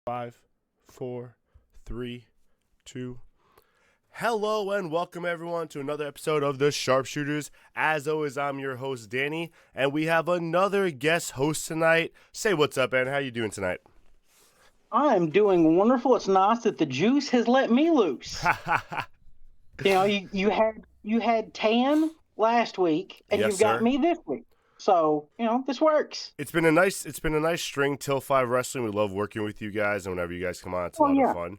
Five, four, three, two. Hello and welcome everyone to another episode of the SharpSHOOTers. As always, I'm your host Danny, and we have another guest host tonight. Say what's up, Aaron. How you doing tonight? I'm doing wonderful. It's nice that the juice has let me loose. You had Tan last week, and Yes, you've got sir. me this week. So this works. It's been a nice string till 5 wrestling. We love working with you guys, and whenever you guys come on, it's a Oh lot of yeah. fun.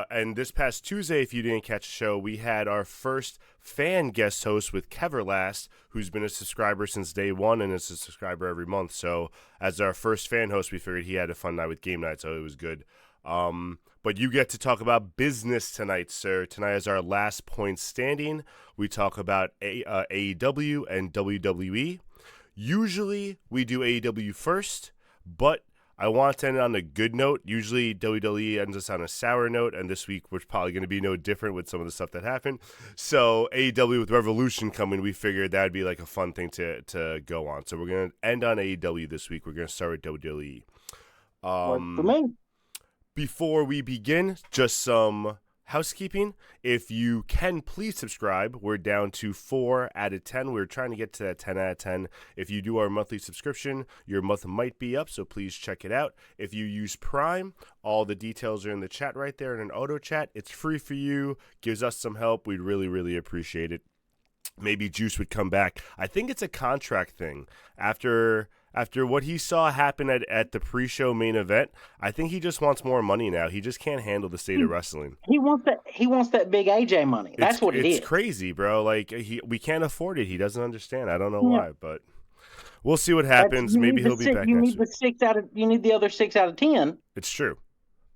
And this past Tuesday, if you didn't catch the show, we had our first fan guest host with Keverlast, who's been a subscriber since day one and is a subscriber every month. So as our first fan host, we figured he had a fun night with Game Night, so it was good. But you get to talk about business tonight, sir. Tonight is our last point standing. We talk about AEW and WWE. Usually we do AEW first, but I want to end on a good note. Usually WWE ends us on a sour note, and this week we're probably going to be no different with some of the stuff that happened. So AEW with Revolution coming, we figured that would be like a fun thing to go on. So we're going to end on AEW this week. We're going to start with WWE. Worked for me. Before we begin, just some housekeeping. If you can, please subscribe. We're down to 4 out of 10. We're trying to get to that 10 out of 10. If you do our monthly subscription, your month might be up, so please check it out. If you use Prime, all the details are in the chat right there in an auto chat. It's free for you, gives us some help. We'd really, really appreciate it. Maybe Juice would come back. I think it's a contract thing. After what he saw happen at the pre-show main event, I think he just wants more money now. He just can't handle the state of wrestling. He wants that big AJ money. That's what it is. It's crazy, bro. Like we can't afford it. He doesn't understand. I don't know why, but we'll see what happens. Maybe he'll be back next week. You need the other 6 out of 10. It's true.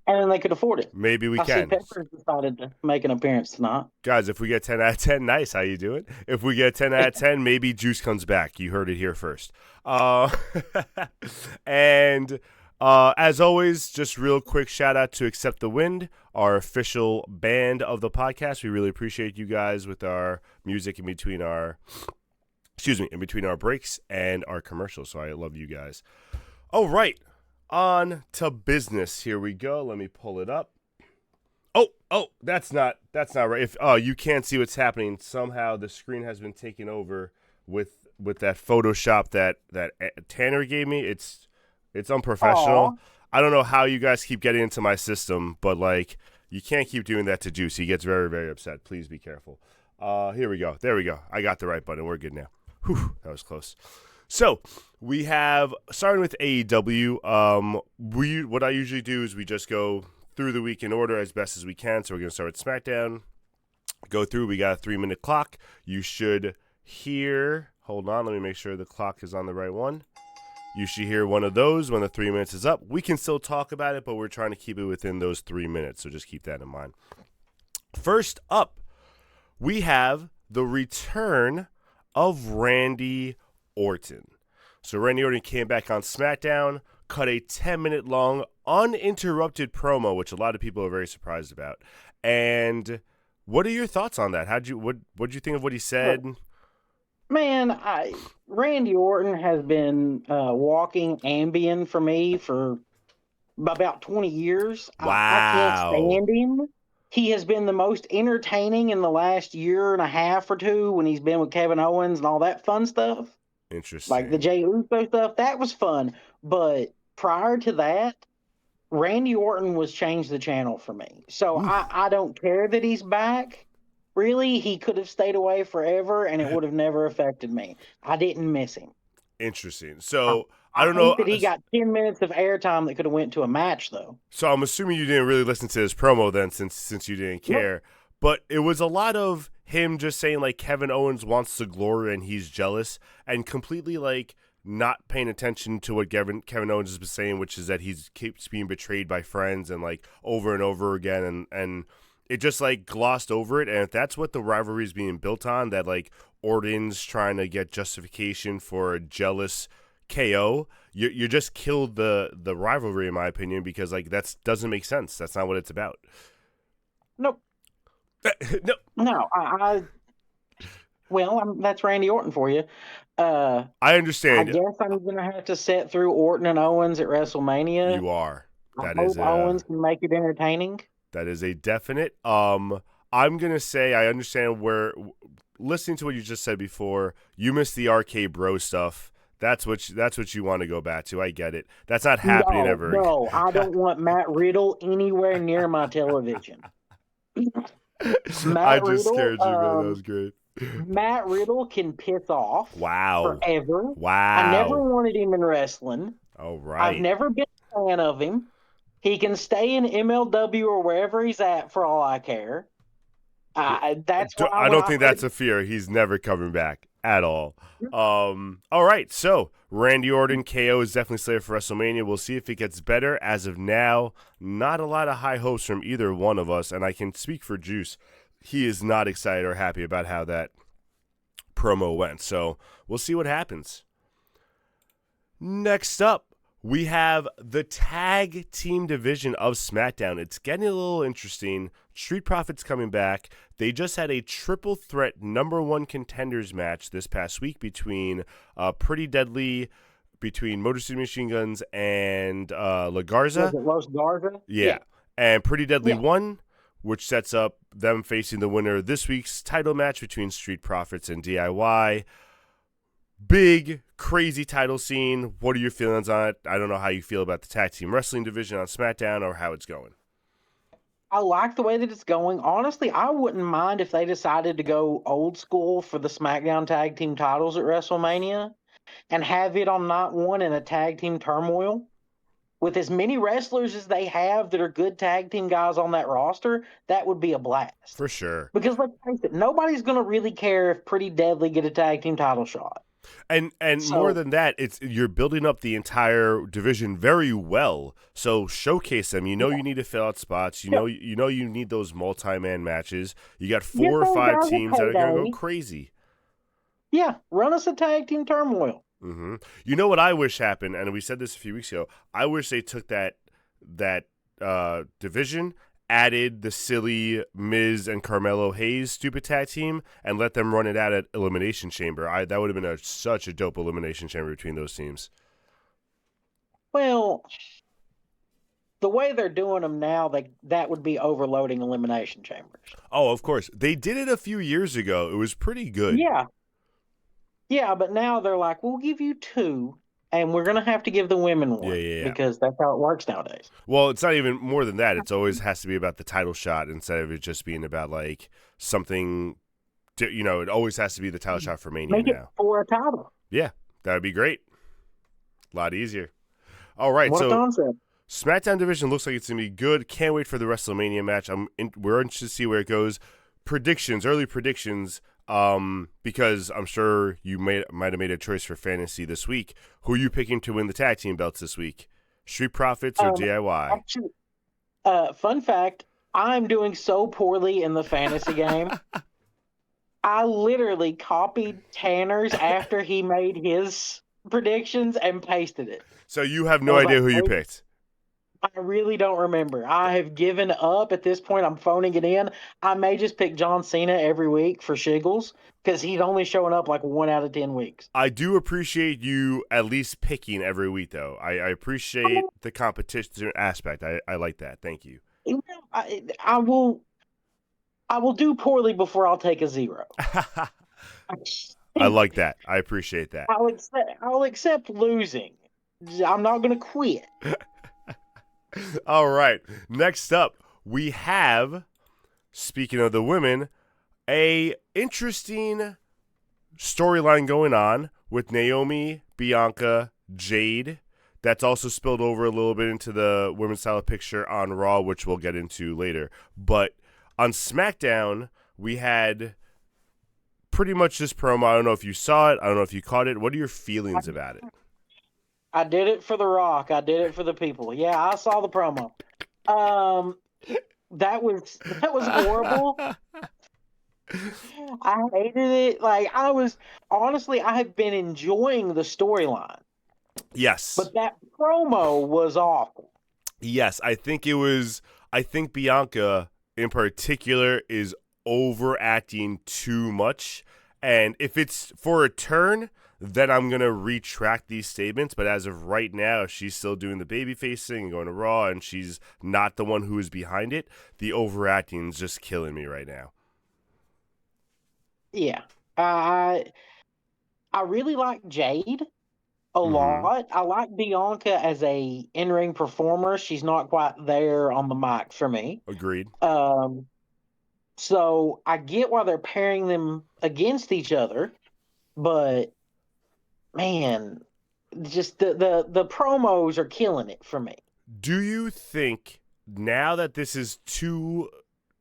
And then they could afford it. Maybe we I can. see Peppers decided to make an appearance tonight. Guys, if we get 10 out of 10, nice. How you doing? If we get 10 out of 10, maybe Juice comes back. You heard it here first. And as always, just real quick shout out to Accept the Wind, our official band of the podcast. We really appreciate you guys with our music in between our breaks and our commercials. So I love you guys. All right. On to business. Here we go. Let me pull it up. Oh, that's not right. If you can't see what's happening, somehow the screen has been taken over with that Photoshop that Tanner gave me. It's unprofessional. Aww. I don't know how you guys keep getting into my system, but like you can't keep doing that to Juice. He gets very, very upset. Please be careful. Here we go. There we go. I got the right button. We're good now. Whew, that was close. So we have, starting with AEW, what I usually do is we just go through the week in order as best as we can. So we're going to start with SmackDown. Go through. We got a 3-minute clock. You should hear, hold on, let me make sure the clock is on the right one. You should hear one of those when the 3 minutes is up. We can still talk about it, but we're trying to keep it within those 3 minutes. So just keep that in mind. First up, we have the return of Randy Orton. So Randy Orton came back on SmackDown, cut a 10-minute long uninterrupted promo, which a lot of people are very surprised about. And what are your thoughts on that? What'd you think of what he said? Man, Randy Orton has been walking Ambien for me for about 20 years. Wow. I can't stand him. He has been the most entertaining in the last year and a half or two when he's been with Kevin Owens and all that fun stuff. Interesting. Like the Jey Uso stuff, that was fun. But prior to that, Randy Orton was changed the channel for me. So I don't care that he's back. Really, he could have stayed away forever, and it would have never affected me. I didn't miss him. Interesting. So I don't know. That he got 10 minutes of airtime that could have went to a match, though. So I'm assuming you didn't really listen to his promo then, since you didn't care. Nope. But it was a lot of him just saying like Kevin Owens wants the glory and he's jealous, and completely like not paying attention to what Kevin Owens has been saying, which is that he keeps being betrayed by friends and like over and over again, and it just like glossed over it. And if that's what the rivalry is being built on, that like Orton's trying to get justification for a jealous KO, you just killed the rivalry in my opinion, because like that doesn't make sense. That's not what it's about. Nope. No. Well, that's Randy Orton for you. I understand. I guess I'm going to have to sit through Orton and Owens at WrestleMania. You are. I That is hope Owens can make it entertaining. That is a definite. I'm gonna say I understand where. Listening to what you just said before, you missed the RK Bro stuff. That's what you want to go back to. I get it. That's not happening ever. No, I don't want Matt Riddle anywhere near my television. I just scared you, man. That was great. Matt Riddle can piss off. Wow. Forever. Wow. I never wanted him in wrestling. All right. I've never been a fan of him. He can stay in MLW or wherever he's at for all I care. That's why I don't think that's a fear. He's never coming back at all. All right, so Randy Orton KO is definitely slated for WrestleMania. We'll see if it gets better. As of now, not a lot of high hopes from either one of us, and I can speak for Juice. He is not excited or happy about how that promo went. So we'll see what happens. Next up, we have the tag team division of SmackDown. It's getting a little interesting. Street Profits coming back. They just had a triple threat number one contenders match this past week between Pretty Deadly, between Motor City Machine Guns and La Garza. Was it Los Garza? Yeah. And Pretty Deadly won, which sets up them facing the winner of this week's title match between Street Profits and DIY. Big, crazy title scene. What are your feelings on it? I don't know how you feel about the tag team wrestling division on SmackDown or how it's going. I like the way that it's going. Honestly, I wouldn't mind if they decided to go old school for the SmackDown tag team titles at WrestleMania and have it on night one in a tag team turmoil. With as many wrestlers as they have that are good tag team guys on that roster, that would be a blast. For sure. Because let's face it, nobody's going to really care if Pretty Deadly get a tag team title shot. And more than that, you're building up the entire division very well. So showcase them. You know you need to fill out spots. You know you need those multi-man matches. You got 4 or 5 teams that are going to go crazy. Yeah, run us a tag team turmoil. Mm-hmm. You know what I wish happened, and we said this a few weeks ago. I wish they took that division, added the silly Miz and Carmelo Hayes stupid tag team, and let them run it out at Elimination Chamber. That would have been such a dope Elimination Chamber between those teams. Well, the way they're doing them now, that would be overloading Elimination Chambers. Oh, of course. They did it a few years ago. It was pretty good. Yeah, but now they're like, we'll give you 2, and we're going to have to give the women one. Yeah. Because that's how it works nowadays. Well, it's not even more than that. It always has to be about the title shot instead of it just being about, like, something, it always has to be the title shot for Mania Make now. it for a title. Yeah, that would be great. A lot easier. All right, What a concept. SmackDown division looks like it's going to be good. Can't wait for the WrestleMania match. We're interested to see where it goes. Early predictions, because I'm sure you might have made a choice for fantasy this week. Who are you picking to win the tag team belts this week? Street Profits or DIY? Actually, fun fact, I'm doing so poorly in the fantasy game. I literally copied Tanner's after he made his predictions and pasted it. So you have no idea who you picked? I really don't remember. I have given up at this point. I'm phoning it in. I may just pick John Cena every week for shiggles because he's only showing up like 1 out of 10 weeks. I do appreciate you at least picking every week, though. I appreciate the competition aspect. I like that. Thank you. I will do poorly before I'll take a 0. I like that. I appreciate that. I'll accept losing. I'm not going to quit. All right. Next up, we have, speaking of the women, a interesting storyline going on with Naomi, Bianca, Jade. That's also spilled over a little bit into the women's title picture on Raw, which we'll get into later. But on SmackDown, we had pretty much this promo. I don't know if you saw it. I don't know if you caught it. What are your feelings about it? I did it for The Rock. I did it for the people. Yeah, I saw the promo. That was horrible. I hated it. Like, I have been enjoying the storyline. Yes. But that promo was awful. Yes, I think Bianca in particular is overacting too much. And if it's for a turn, then I'm going to retract these statements. But as of right now, if she's still doing the babyface thing and going to Raw and she's not the one who is behind it, the overacting is just killing me right now. Yeah. I really like Jade a lot. I like Bianca as a in-ring performer. She's not quite there on the mic for me. Agreed. So I get why they're pairing them against each other, but man, just the promos are killing it for me. Do you think now that this is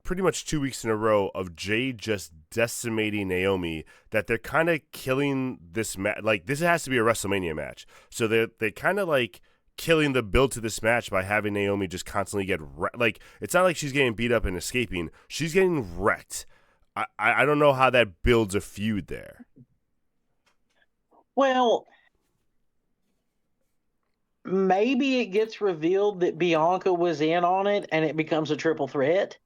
pretty much 2 weeks in a row of Jade just decimating Naomi, that they're kind of killing this match? Like, this has to be a WrestleMania match. So they kind of like killing the build to this match by having Naomi just constantly get like, it's not like she's getting beat up and escaping. She's getting wrecked. I don't know how that builds a feud there. Well, maybe it gets revealed that Bianca was in on it and it becomes a triple threat.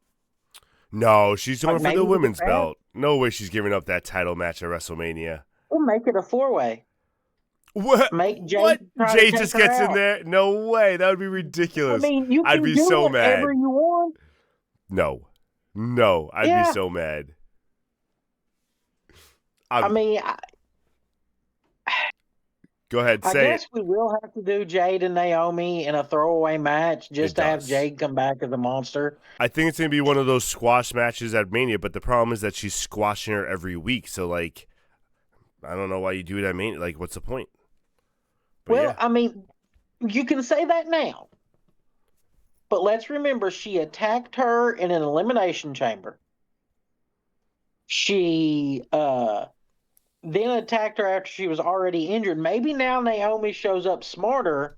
No, she's going for the women's that? belt. No way she's giving up that title match at WrestleMania. We'll make it a 4-way. What? Make Jade what? Jade to just take her gets in out. there? No way. That would be ridiculous. I mean, you I'd can be do so mad. whatever you want. No, I'd be so mad. Go ahead, say it. I guess we will have to do Jade and Naomi in a throwaway match just to have Jade come back as a monster. I think it's going to be one of those squash matches at Mania, but the problem is that she's squashing her every week. So, like, I don't know why you do it at Mania. Like, what's the point? But well, yeah. I mean, you can say that now. But let's remember, she attacked her in an elimination chamber. She then attacked her after she was already injured. Maybe now Naomi shows up smarter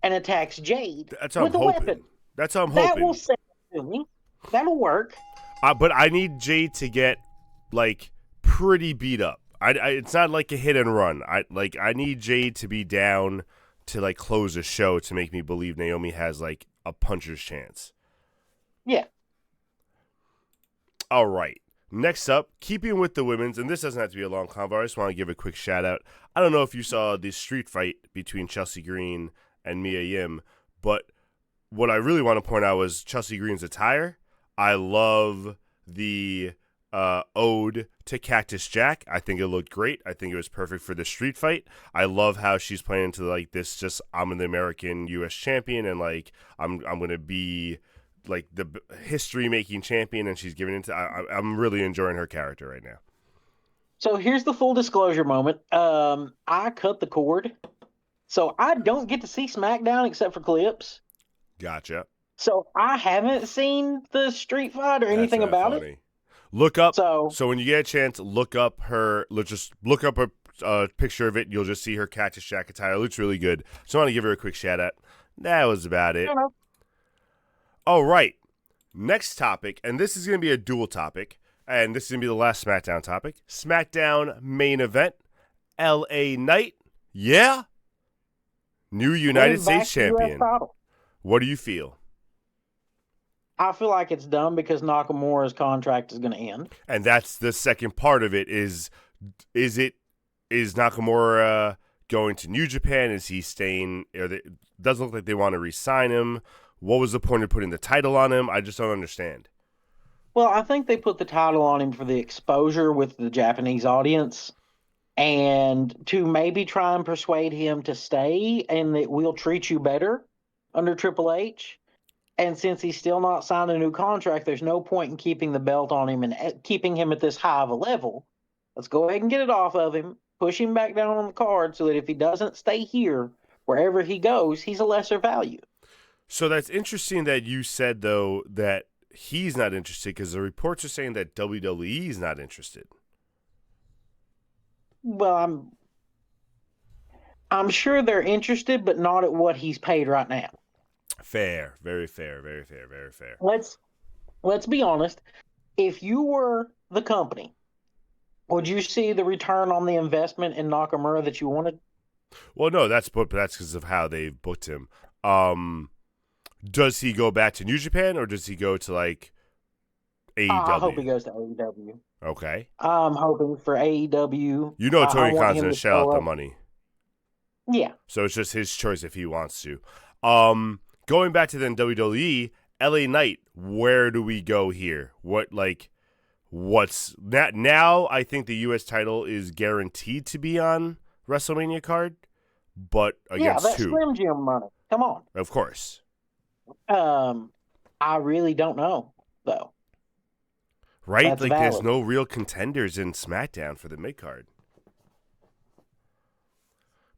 and attacks Jade with a weapon. That's how I'm hoping. That will sell it to me. That'll work. But I need Jade to get, like, pretty beat up. It's not like a hit and run. I need Jade to be down to, like, close the show to make me believe Naomi has, like, a puncher's chance. Yeah. All right. Next up, keeping with the women's, and this doesn't have to be a long convo, I just want to give a quick shout out. I don't know if you saw the street fight between Chelsea Green and Mia Yim, but what I really want to point out was Chelsea Green's attire. I love the ode to Cactus Jack. I think it looked great. I think it was perfect for the street fight. I love how she's playing into like this, just I'm an American U.S. champion, and like I'm going to be like the history-making champion, and she's giving into. I'm really enjoying her character right now. So here's the full disclosure moment. I cut the cord, so I don't get to see SmackDown except for clips. Gotcha. So I haven't seen the street fight or anything about it. Look up. So when you get a chance, look up her. Just look up a picture of it. You'll just see her Cactus Jack attire. It looks really good. So I want to give her a quick shout out. That was about it. All right. Next topic, and this is going to be a dual topic, and this is going to be the last SmackDown topic. SmackDown main event, LA Knight. Yeah. New United States champion. What do you feel? I feel like it's dumb because Nakamura's contract is going to end. And that's the second part of it is Nakamura going to New Japan? Is he staying? Doesn't look like they want to re-sign him. What was the point of putting the title on him? I just don't understand. Well, I think they put the title on him for the exposure with the Japanese audience and to maybe try and persuade him to stay and that we'll treat you better under Triple H. And since he's still not signed a new contract, there's no point in keeping the belt on him and keeping him at this high of a level. Let's go ahead and get it off of him, push him back down on the card so that if he doesn't stay here, wherever he goes, he's a lesser value. So that's interesting that you said, though, that he's not interested because the reports are saying that WWE is not interested. Well, I'm sure they're interested, but not at what he's paid right now. Fair. Very fair. Very fair. Very fair. Let's be honest. If you were the company, would you see the return on the investment in Nakamura that you wanted? Well, no, that's because of how they've booked him. Does he go back to New Japan or does he go to like AEW? I hope he goes to AEW. Okay. I'm hoping for AEW. You know I Tony want Khan's him going to to shell show out the up. money. Yeah. So it's just his choice if he wants to. Going back to then WWE, LA Knight, where do we go here? What's that now? I think the U.S. title is guaranteed to be on WrestleMania card, but Yeah, against that who? Slim Jim money. Come on. Of course. I really don't know, though. Right? That's Like, there's valid. no real contenders in SmackDown for the mid card.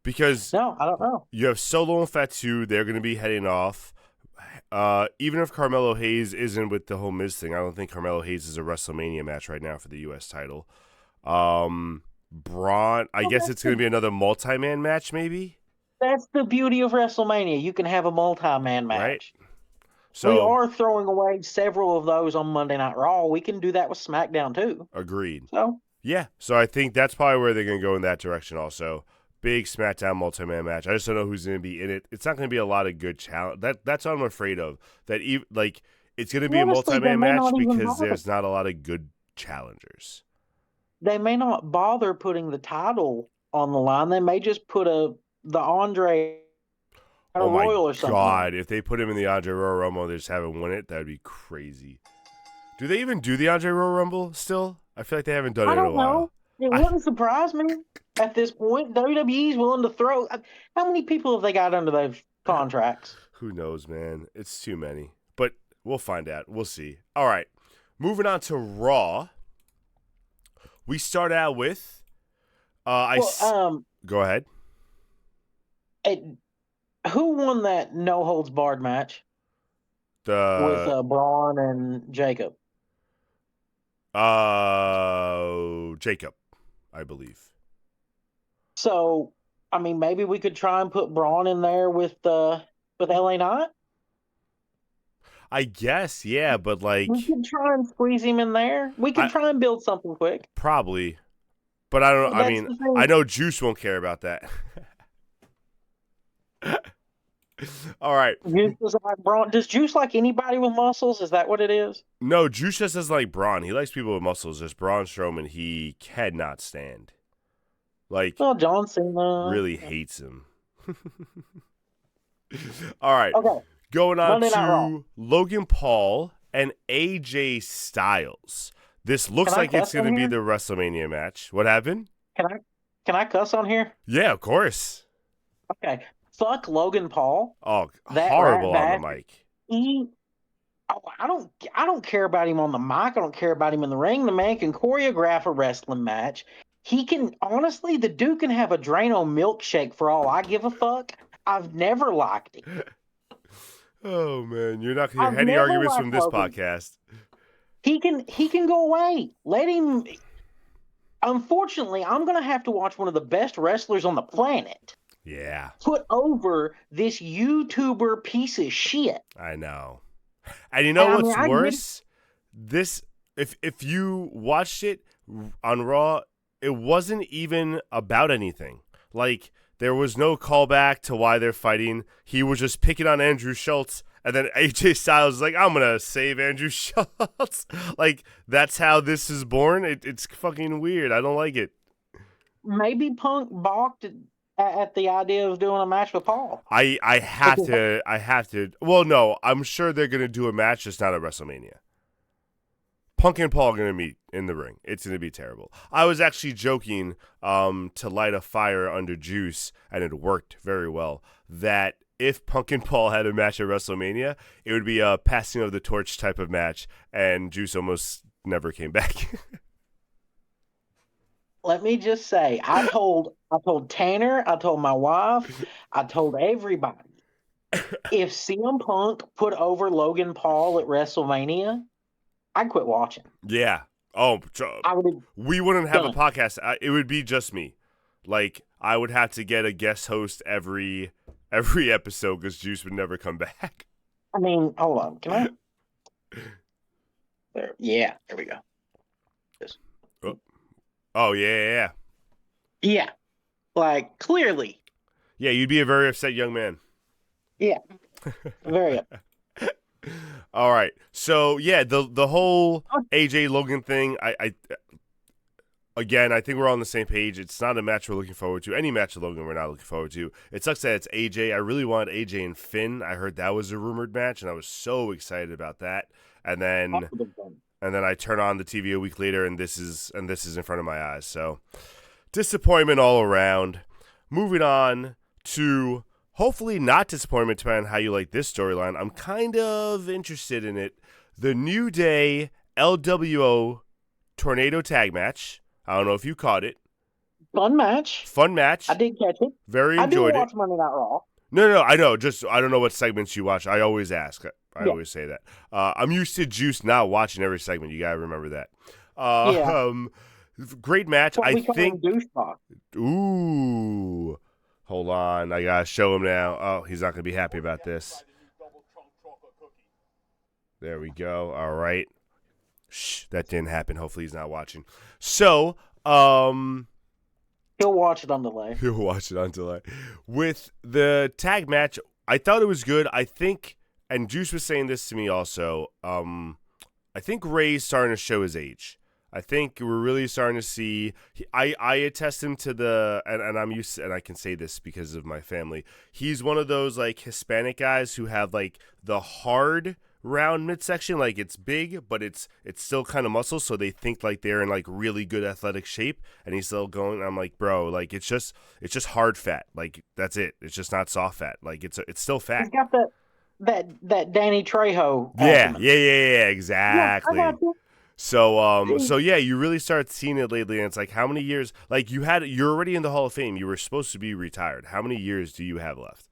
Because No, I don't know. you have Solo and Fatu, they're going to be heading off. Even if Carmelo Hayes isn't with the whole Miz thing, I don't think Carmelo Hayes is a WrestleMania match right now for the U.S. title. Braun, I guess it's going to be another multi-man match, maybe? That's the beauty of WrestleMania. You can have a multi-man Right? match. We So, are throwing away several of those on Monday Night Raw. We can do that with SmackDown too. agreed. So Yeah, so I think that's probably where they're going to go in that direction also. Big SmackDown multi-man match. I just don't know who's going to be in it. It's not going to be a lot of good challenge. That's what I'm afraid of. That it's going to be honestly, a they multi-man may match not even because bother. there's not a lot of good challengers. They may not bother putting the title on the line. They may just put the Andre Oh my Royal or something. God! If they put him in the Andre Royal Rumble, they just have him win it. That'd be crazy. Do they even do the Andre Royal Rumble still? I feel like they haven't done it I in a don't while. know. It wouldn't surprise me at this point. WWE's willing to throw. How many people have they got under those contracts? Who knows, man? It's too many. But we'll find out. We'll see. All right. Moving on to Raw. We start out with go ahead. Who won that no holds barred match with The Braun and Jacob? Jacob, I believe. So, I mean, maybe we could try and put Braun in there with LA Knight. I guess, yeah, but We could try and squeeze him in there. We could try and build something quick. probably. But I don't. I That's mean, the thing. I know Juice won't care about that. All right. Juice is like Braun. Does Juice like anybody with muscles? Is that what it is? No, Juice just doesn't like Braun. He likes people with muscles. Just Braun Strowman, he cannot stand. Well, John Cena Really hates him. All right. Okay. Going on Monday Night Raw. to Logan Paul and AJ Styles. This looks Can I like it's cuss going to on be here? the WrestleMania match. What happened? Can I cuss on here? Yeah, of course. Okay. Fuck Logan Paul. Oh, That horrible rat on the bastard. mic. I don't care about him on the mic. I don't care about him in the ring. The man can choreograph a wrestling match. He can honestly, the dude can have a Drano milkshake for all I give a fuck. I've never liked him. Oh man, you're not going to I've hear any never arguments liked from this Logan. podcast. He can go away. Let him. Unfortunately, I'm gonna have to watch one of the best wrestlers on the planet Yeah, put over this YouTuber piece of shit. I know. And you know And, I what's mean, I get worse? This if you watched it on Raw, it wasn't even about anything. Like there was no callback to why they're fighting. He was just picking on Andrew Schultz, and then AJ Styles is like, "I'm gonna save Andrew Schultz." Like that's how this is born. It's fucking weird. I don't like it. maybe Punk balked at the idea of doing a match with Paul. I have to. Well, no, I'm sure they're gonna do a match, just not at WrestleMania. Punk and Paul are going to meet in the ring. It's going to be terrible. I was actually joking to light a fire under Juice, and it worked very well, that if Punk and Paul had a match at WrestleMania, it would be a passing of the torch type of match, and Juice almost never came back. Let me just say, I told Tanner, I told my wife, I told everybody, if CM Punk put over Logan Paul at WrestleMania, I'd quit watching. Yeah. Oh, we wouldn't have a podcast. It would be just me. Like, I would have to get a guest host every episode because Juice would never come back. I mean, hold on. Can I? There. Yeah, there we go. Just... Oh, yeah. Yeah. Like, clearly. Yeah, you'd be a very upset young man. Yeah. Very upset. All right. So yeah, the whole AJ Logan thing. I again, I think we're all on the same page. It's not a match we're looking forward to. Any match of Logan we're not looking forward to. It sucks that it's AJ. I really wanted AJ and Finn. I heard that was a rumored match, and I was so excited about that. And then I turn on the TV a week later, and this is in front of my eyes. So disappointment all around. Moving on to hopefully not disappointment, depending on how you like this storyline. I'm kind of interested in it. The New Day LWO Tornado Tag Match. I don't know if you caught it. Fun match. I did catch it. Very enjoyed it. I do watch Monday Night Raw. No, I know. Just I don't know what segments you watch. I always ask. I always say that. I'm used to Juice not watching every segment. You gotta remember that. Great match. I think. Ooh, hold on. I gotta show him now. Oh, he's not gonna be happy about this. There we go. All right. Shh, that didn't happen. Hopefully he's not watching. So, he'll watch it on delay. He'll watch it on delay. With the tag match, I thought it was good. I think, and Juice was saying this to me also, I think Ray's starting to show his age. I think we're really starting to see. I attest him to the, and I'm used to, and I can say this because of my family. He's one of those like Hispanic guys who have like the hard round midsection, like it's big, but it's still kind of muscle, so they think like they're in like really good athletic shape, and he's still going. I'm like, bro, like it's just hard fat, like that's it. It's just not soft fat, like it's still fat. He's got that Danny Trejo. Yeah, exactly. Yeah, I got you. So yeah, you really start seeing it lately, and it's like, how many years? Like you're already in the Hall of Fame. You were supposed to be retired. How many years do you have left?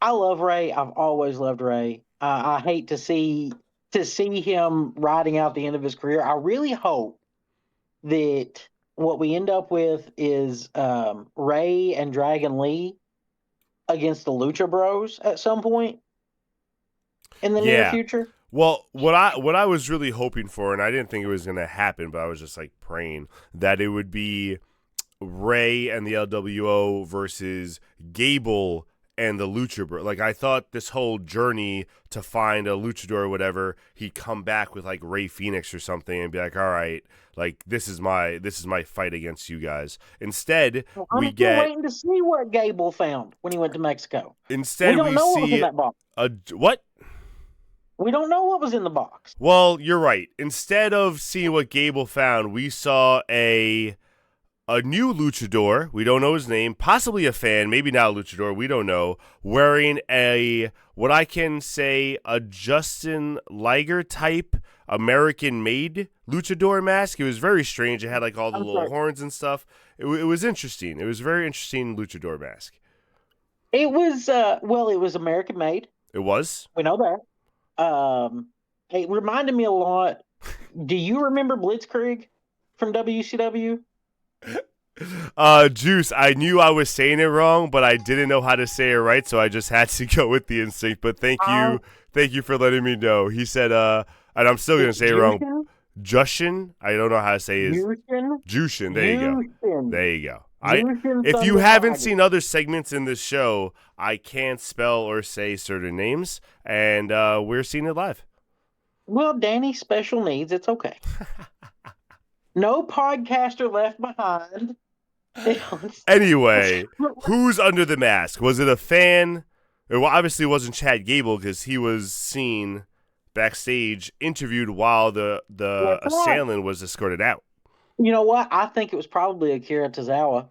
I love Ray. I've always loved Ray. I hate to see him riding out the end of his career. I really hope that what we end up with is Ray and Dragon Lee against the Lucha Bros at some point in the near future. Well, what I was really hoping for, and I didn't think it was going to happen, but I was just like praying that it would be Ray and the LWO versus Gable and the Lucha Bro. Like, I thought this whole journey to find a luchador or whatever, he'd come back with like Ray Phoenix or something and be like, all right, like this is my fight against you guys. Instead, I'm still waiting to see what Gable found when he went to Mexico. Instead, we know see what was in that box. What? We don't know what was in the box. Well, you're right. Instead of seeing what Gable found, we saw a new luchador, we don't know his name, possibly a fan, maybe not a luchador, we don't know, wearing what I can say, a Justin Liger type American-made luchador mask. It was very strange. It had like all the little horns and stuff. It was interesting. It was a very interesting luchador mask. It was, it was American-made. It was? We know that. It reminded me a lot. Do you remember Blitzkrieg from WCW? Juice, I knew I was saying it wrong, but I didn't know how to say it right, so I just had to go with the instinct. But thank you for letting me know. He said, and I'm still gonna say it wrong. Jushin? I don't know how to say his. Jushin. There you go. If you haven't seen other segments in this show, I can't spell or say certain names, and we're seeing it live. Well, Danny's special needs. It's okay. No podcaster left behind. Anyway, who's under the mask? Was it a fan? Well, obviously it wasn't Chad Gable because he was seen backstage, interviewed while the assailant was escorted out. You know what? I think it was probably Akira Tozawa.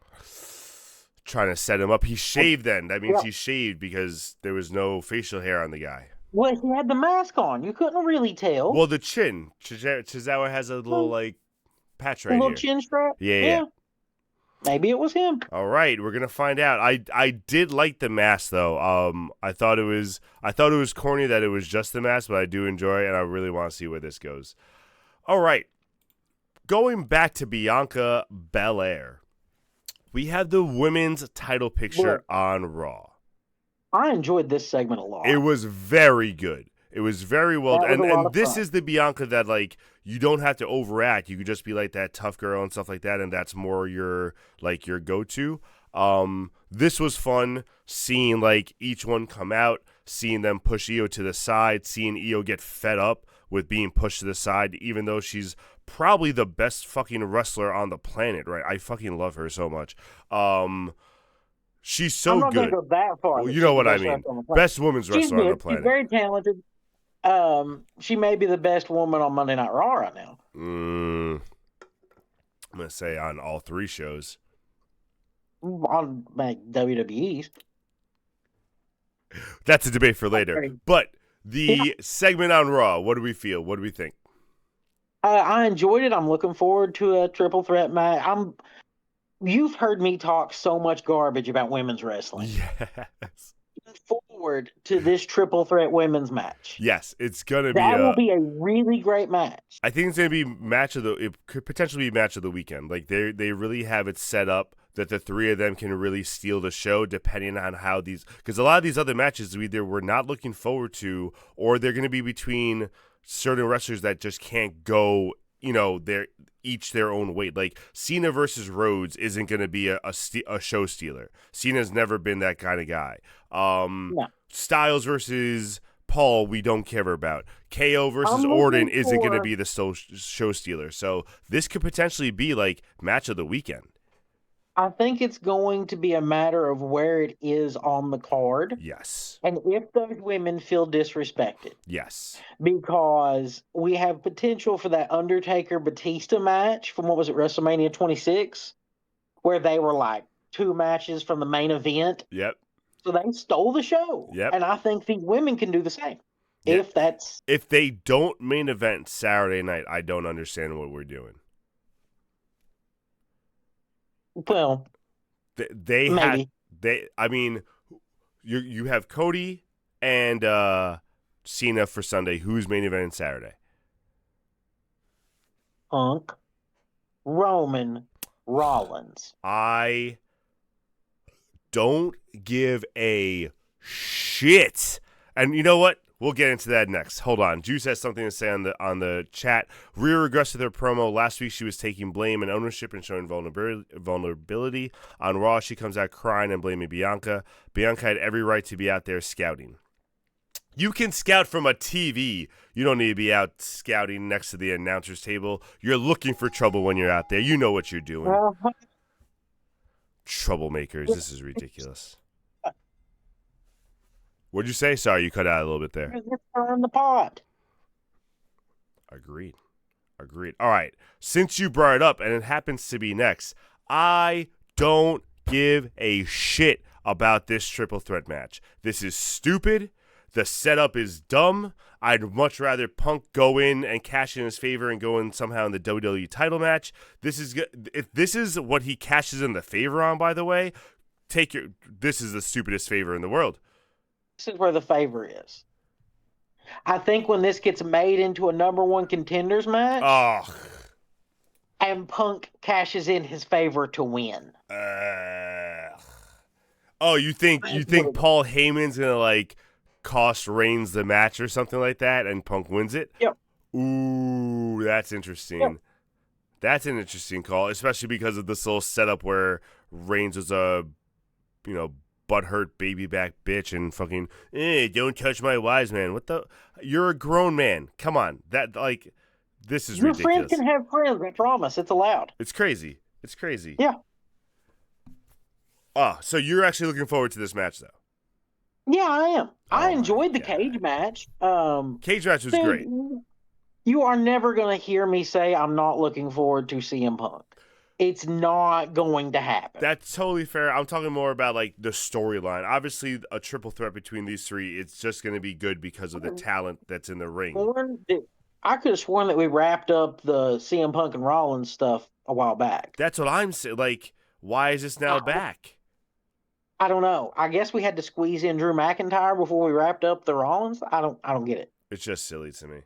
Trying to set him up. He shaved then. That means he shaved because there was no facial hair on the guy. Well, he had the mask on. You couldn't really tell. Well, the chin. Tozawa has a little, like, patch right here. A little chin strap? Yeah. Maybe it was him. All right, we're gonna find out. I did like the mask though. I thought it was corny that it was just the mask, but I do enjoy it, and I really want to see where this goes. All right, going back to Bianca Belair, we have the women's title picture on Raw. I enjoyed this segment a lot. It was very good. It was very well done. And this is the Bianca that, like, you don't have to overact. You could just be like that tough girl and stuff like that, and that's more your go-to. This was fun seeing, like, each one come out, seeing them push Io to the side, seeing Io get fed up with being pushed to the side, even though she's probably the best fucking wrestler on the planet, right? I fucking love her so much. She's so I'm not good. going to go that far. Well, That you know she's the what I best mean. wrestler on the planet. Best women's She's wrestler on the good. She's planet. very talented. She may be the best woman on Monday Night Raw right now. I'm going to say on all 3 shows. On WWE's. That's a debate for later. Okay. But the segment on Raw, what do we feel? What do we think? I enjoyed it. I'm looking forward to a triple threat match. You've heard me talk so much garbage about women's wrestling. Yes. Looking forward to this triple threat women's match. Yes, it's gonna be. That will be a really great match. I think it's gonna be it could potentially be match of the weekend. Like they really have it set up that the 3 of them can really steal the show, depending on how these. Because a lot of these other matches either we're not looking forward to, or they're gonna be between certain wrestlers that just can't go. They're each their own weight. Like Cena versus Rhodes isn't going to be a show stealer. Cena's never been that kind of guy. No. Styles versus Paul, we don't care about. KO versus Orton isn't going to be the show stealer. So this could potentially be like match of the weekend. I think it's going to be a matter of where it is on the card. Yes. And if those women feel disrespected. Yes. Because we have potential for that Undertaker-Batista match from, WrestleMania 26? Where they were like 2 matches from the main event. Yep. So they stole the show. Yep. And I think these women can do the same. Yep. If they don't main event Saturday night, I don't understand what we're doing. Well, they maybe. You have Cody and Cena for Sunday. Who's main event Saturday? Punk, Roman, Rollins. I don't give a shit. And you know what? We'll get into that next. Hold on. Juice has something to say on the chat. Rhea regressed with her promo. Last week she was taking blame and ownership and showing vulnerability. On Raw, she comes out crying and blaming Bianca. Bianca had every right to be out there scouting. You can scout from a TV. You don't need to be out scouting next to the announcer's table. You're looking for trouble when you're out there. You know what you're doing. Troublemakers. This is ridiculous. What'd you say? Sorry, you cut out a little bit there. In the pot. Agreed. All right. Since you brought it up, and it happens to be next, I don't give a shit about this triple threat match. This is stupid. The setup is dumb. I'd much rather Punk go in and cash in his favor and go in somehow in the WWE title match. If this is what he cashes in the favor on, by the way, this is the stupidest favor in the world. This is where the favor is. I think when this gets made into a number 1 contenders match, and Punk cashes in his favor to win. You think Paul Heyman's gonna cost Reigns the match or something like that, and Punk wins it? Yep. Ooh, that's interesting. Yep. That's an interesting call, especially because of this little setup where Reigns was a, butthurt baby back bitch and fucking, don't touch my wise man. What the? You're a grown man. Come on. This is ridiculous. Your friends can have friends, I promise. It's allowed. It's crazy. Yeah. So you're actually looking forward to this match, though? Yeah, I am. I enjoyed the cage match. Cage match was great. You are never going to hear me say I'm not looking forward to CM Punk. It's not going to happen. That's totally fair. I'm talking more about the storyline. Obviously, a triple threat between these 3, it's just going to be good because of the talent that's in the ring. I could have sworn that we wrapped up the CM Punk and Rollins stuff a while back. That's what I'm saying. Why is this now back? I don't know. I guess we had to squeeze in Drew McIntyre before we wrapped up the Rollins. I don't get it. It's just silly to me.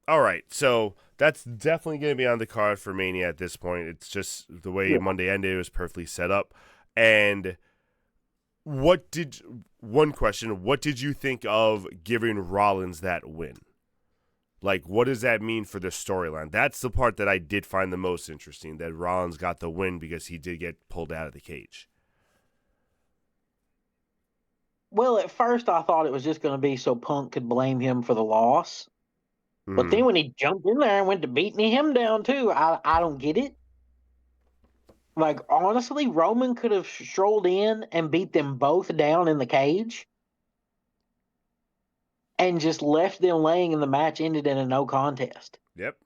All right, so that's definitely going to be on the card for Mania at this point. It's just the way Monday ended was perfectly set up. And one question, what did you think of giving Rollins that win? What does that mean for the storyline? That's the part that I did find the most interesting, that Rollins got the win because he did get pulled out of the cage. Well, at first I thought it was just going to be so Punk could blame him for the loss. But Hmm. then when he jumped in there and went to beating him down too, I don't get it. Like, honestly, Roman could have strolled in and beat them both down in the cage and just left them laying, and the match ended in a no contest. Yep.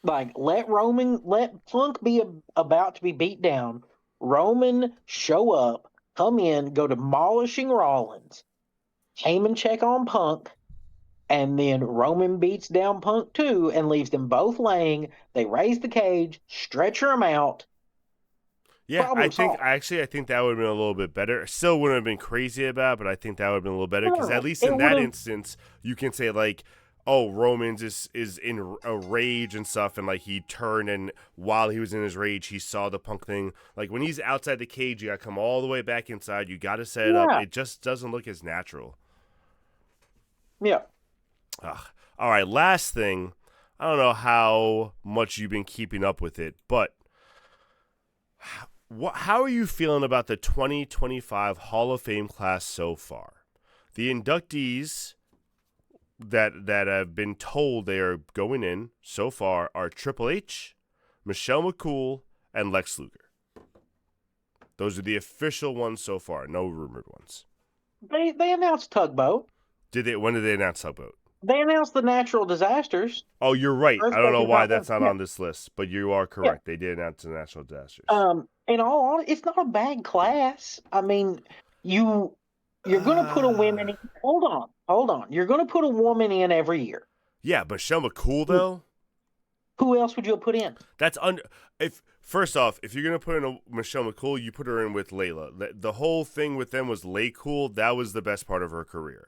Like, let Punk be about to be beat down. Roman show up, come in, go demolishing Rollins, Heyman check on Punk, and then Roman beats down Punk too and leaves them both laying. They raise the cage, stretcher them out. Yeah, Problem solved. I think that would have been a little bit better. Still wouldn't have been crazy about it, but I think that would have been a little better because at No, least it in would that have. instance, you can say like, oh, Romans is in a rage and stuff, and like he turned and while he was in his rage, he saw the Punk thing. Like when he's outside the cage, you got to come all the way back inside. You got to set it up. Yeah, It just doesn't look as natural. yeah. Ugh. All right, last thing. I don't know how much you've been keeping up with it, but how are you feeling about the 2025 Hall of Fame class so far? The inductees that have been told they are going in so far are Triple H, Michelle McCool, and Lex Luger. Those are the official ones so far, no rumored ones. They announced Tugboat. When did they announce Tugboat? They announced the natural disasters. Oh, you're right. I don't Earthquake know is why not one. that's not Yeah, on this list, but you are yeah. correct. They did announce the national disasters. In all honesty, it's not a bad class. I mean, you're going to put a woman in. Hold on. You're going to put a woman in every year. Yeah, but Michelle McCool though. Who else would you have put in? That's if first off, if you're gonna put in a Michelle McCool, you put her in with Layla. The whole thing with them was Lay Cool. That was the best part of her career.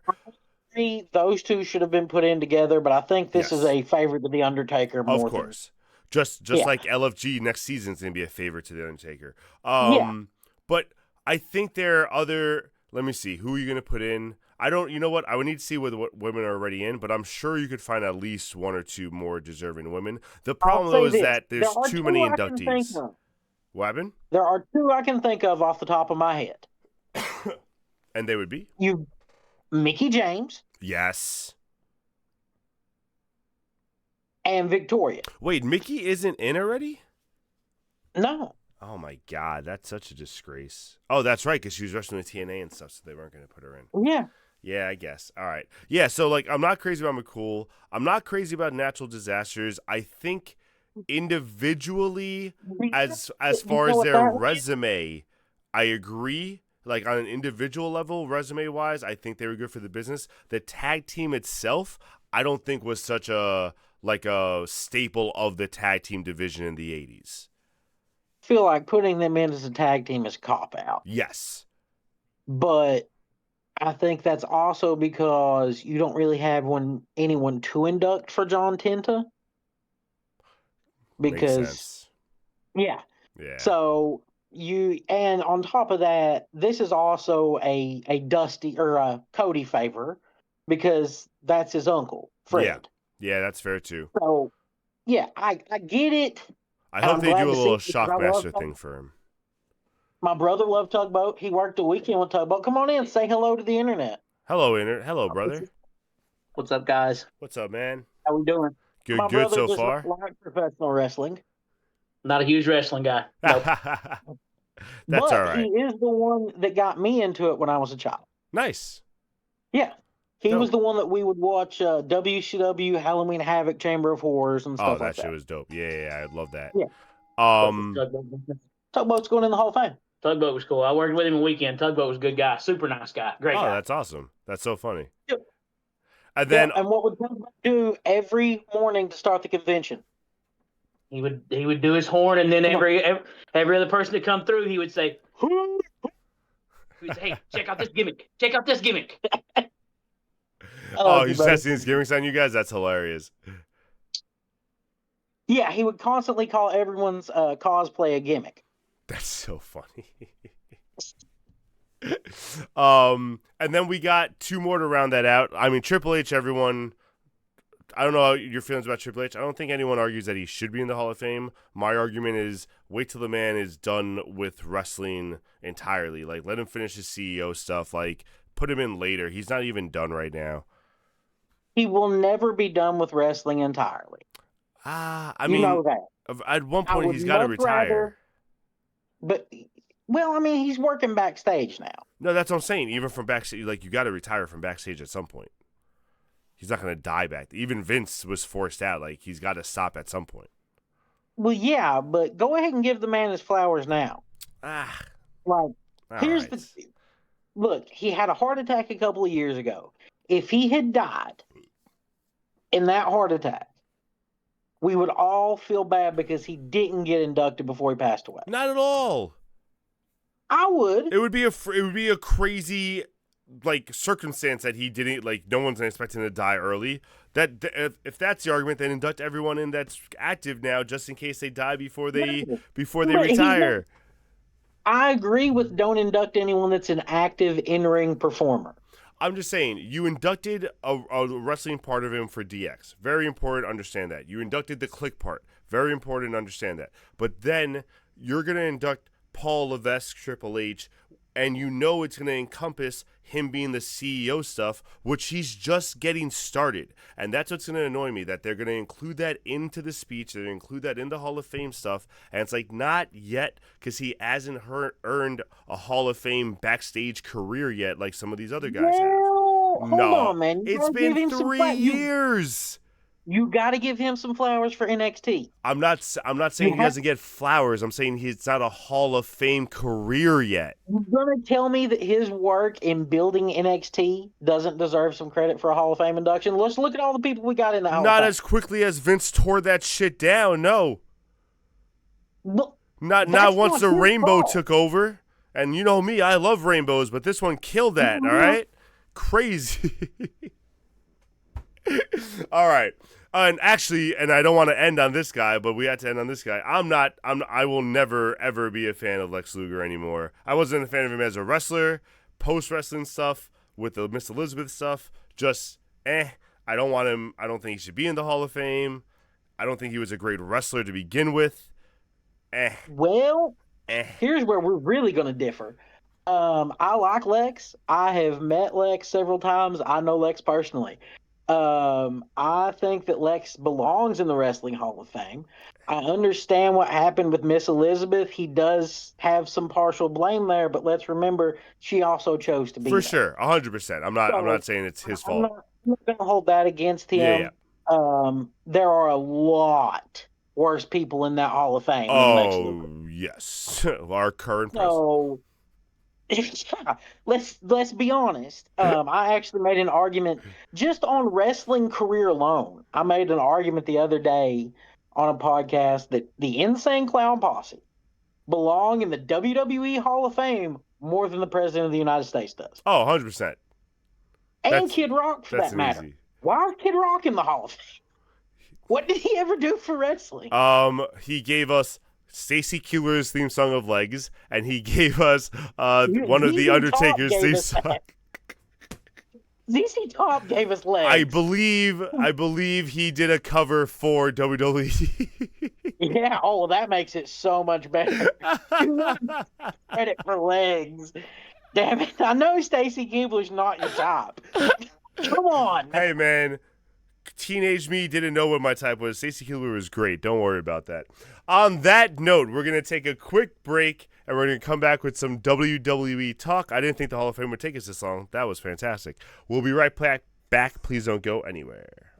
Those two should have been put in together, but I think this is Yes, a favor to the Undertaker of more than. course. Just Yeah, like LFG next season's gonna be a favorite to the Undertaker. yeah. But I think there are other. Let me see. Who are you gonna put in? I don't. You know what? I would need to see what women are already in, but I'm sure you could find at least one or two more deserving women. The I'll problem though say is this: that there's too many inductees. What happened? There are two I can think of off the top of my head. And they would be You, Mickey James yes. and Victoria. Wait, Mickey isn't in already? No, Oh my God, that's such a disgrace. Oh, that's right, because she was wrestling with TNA and stuff, so they weren't going to put her in. yeah. Yeah, I guess. All right. Yeah, so like, I'm not crazy about McCool. I'm not crazy about natural disasters. I think individually, as You far know as what their that? resume, I agree. Like on an individual level, resume wise, I think they were good for the business. The tag team itself, I don't think was such a staple of the tag team division in the 80s. Feel like putting them in as a tag team is a cop out, Yes. but I think that's also because you don't really have anyone to induct for John Tenta Makes because sense. yeah. Yeah. So and on top of that, this is also a Dusty or a Cody favor because that's his uncle Yeah. Fred. Yeah, that's fair too. So yeah, I get it, I and hope I'm they glad do a to see little it because I love Shockmaster thing for him. my brother loved Tugboat. He worked a weekend with Tugboat. Come on in, say hello to the internet. Hello, Hello, brother. What's up, guys? What's up, man? How we doing? Good, My good brother so does not far. like professional wrestling. Not a huge wrestling guy. Nope. That's all But he right. is the one that got me into it when I was a child. Nice. Yeah. He was Dope. the one that we would watch WCW, Halloween Havoc, Chamber of Horrors, and Oh, stuff that like shit that. was dope. Yeah, I love that. Yeah. Um, Tugboat's going in the Hall of Fame. Tugboat was cool. I worked with him a weekend. Tugboat was a good guy. Super nice guy. Great oh, guy. that's awesome. That's so funny. Yep. And Yeah, then, and what would Tugboat do every morning to start the convention? He would do his horn, and then every other person that come through, he would say, "Hey, check out this gimmick! Check out this gimmick!" oh, he's testing his gimmicks on you guys. That's hilarious. Yeah, he would constantly call everyone's cosplay a gimmick. That's so funny. And then we got two more to round that out. I mean, Triple H, everyone I don't know your feelings about Triple H. I don't think anyone argues that he should be in the Hall of Fame. My argument is wait till the man is done with wrestling entirely. Like, let him finish his CEO stuff. Like, put him in later. He's not even done right now. He will never be done with wrestling entirely. I You mean, know that. at one I point would he's got to much rather, retire. but well, I mean, he's working backstage now. No, that's what I'm saying. Even from backstage, like you got to retire from backstage at some point. He's not going to die back. Even Vince was forced out. Like he's got to stop at some point. Well, yeah, but go ahead and give the man his flowers now. Ah, Like, all here's right. the look. He had a heart attack a couple of years ago. If he had died in that heart attack, we would all feel bad because he didn't get inducted before he passed away. Not at all. I would. It would be a crazy like circumstance that he didn't like. No one's expecting him to die early. If that's the argument, then induct everyone in that's active now, just in case they die before they retire. I agree with don't induct anyone that's an active in-ring performer. I'm just saying, you inducted a wrestling part of him for DX. Very important, understand that. You inducted the click part. Very important, understand that. But then you're going to induct Paul Levesque, Triple H, and you know it's going to encompass him being the CEO stuff, which he's just getting started. And that's what's going to annoy me, that they're going to include that into the speech. They're going to include that in the Hall of Fame stuff. And it's like, not yet, because he hasn't earned a Hall of Fame backstage career yet like some of these other guys have. Hold on, man. It's been 3 years. You got to give him some flowers for NXT. I'm not saying he doesn't get flowers. I'm saying he's not a Hall of Fame career yet. You're going to tell me that his work in building NXT doesn't deserve some credit for a Hall of Fame induction? Let's look at all the people we got in the Hall of Fame. Not as quickly as Vince tore that shit down, no. Well, not once the rainbow took over. And you know me, I love rainbows, but this one killed that, all right? Crazy. All right. And actually, and I don't want to end on this guy, but we had to end on this guy. I will never, ever be a fan of Lex Luger anymore. I wasn't a fan of him as a wrestler, post-wrestling stuff, with the Miss Elizabeth stuff. Just, I don't want him. I don't think he should be in the Hall of Fame. I don't think he was a great wrestler to begin with. Well, here's where we're really going to differ. I like Lex. I have met Lex several times. I know Lex personally. I think that Lex belongs in the Wrestling Hall of Fame. I understand what happened with Miss Elizabeth. He does have some partial blame there, but let's remember she also chose to be for there. Sure, 100%. I'm not saying it's his fault. I'm not going to hold that against him. Yeah. There are a lot worse people in that Hall of Fame than Lex Luger. Yes, our current president. Yeah, let's be honest. I actually made an argument just on wrestling career alone. I made an argument the other day on a podcast that the Insane Clown Posse belong in the WWE Hall of Fame more than the President of the United States does. Oh, 100%. And Kid Rock, for that matter. Easy. Why is Kid Rock in the Hall of Fame? What did he ever do for wrestling? He gave us Stacy Keibler's theme song of Legs, and he gave us one of the Undertaker's theme song. ZZ Top gave us Legs. I believe he did a cover for WWE. Yeah, that makes it so much better. Credit for Legs. Damn it. I know Stacy Keibler's not your top. Come on. Hey, man. Teenage me didn't know what my type was. Stacy Keibler was great. Don't worry about that. On that note, we're going to take a quick break, and we're going to come back with some WWE talk. I didn't think the Hall of Fame would take us this long. That was fantastic. We'll be right back. Please don't go anywhere.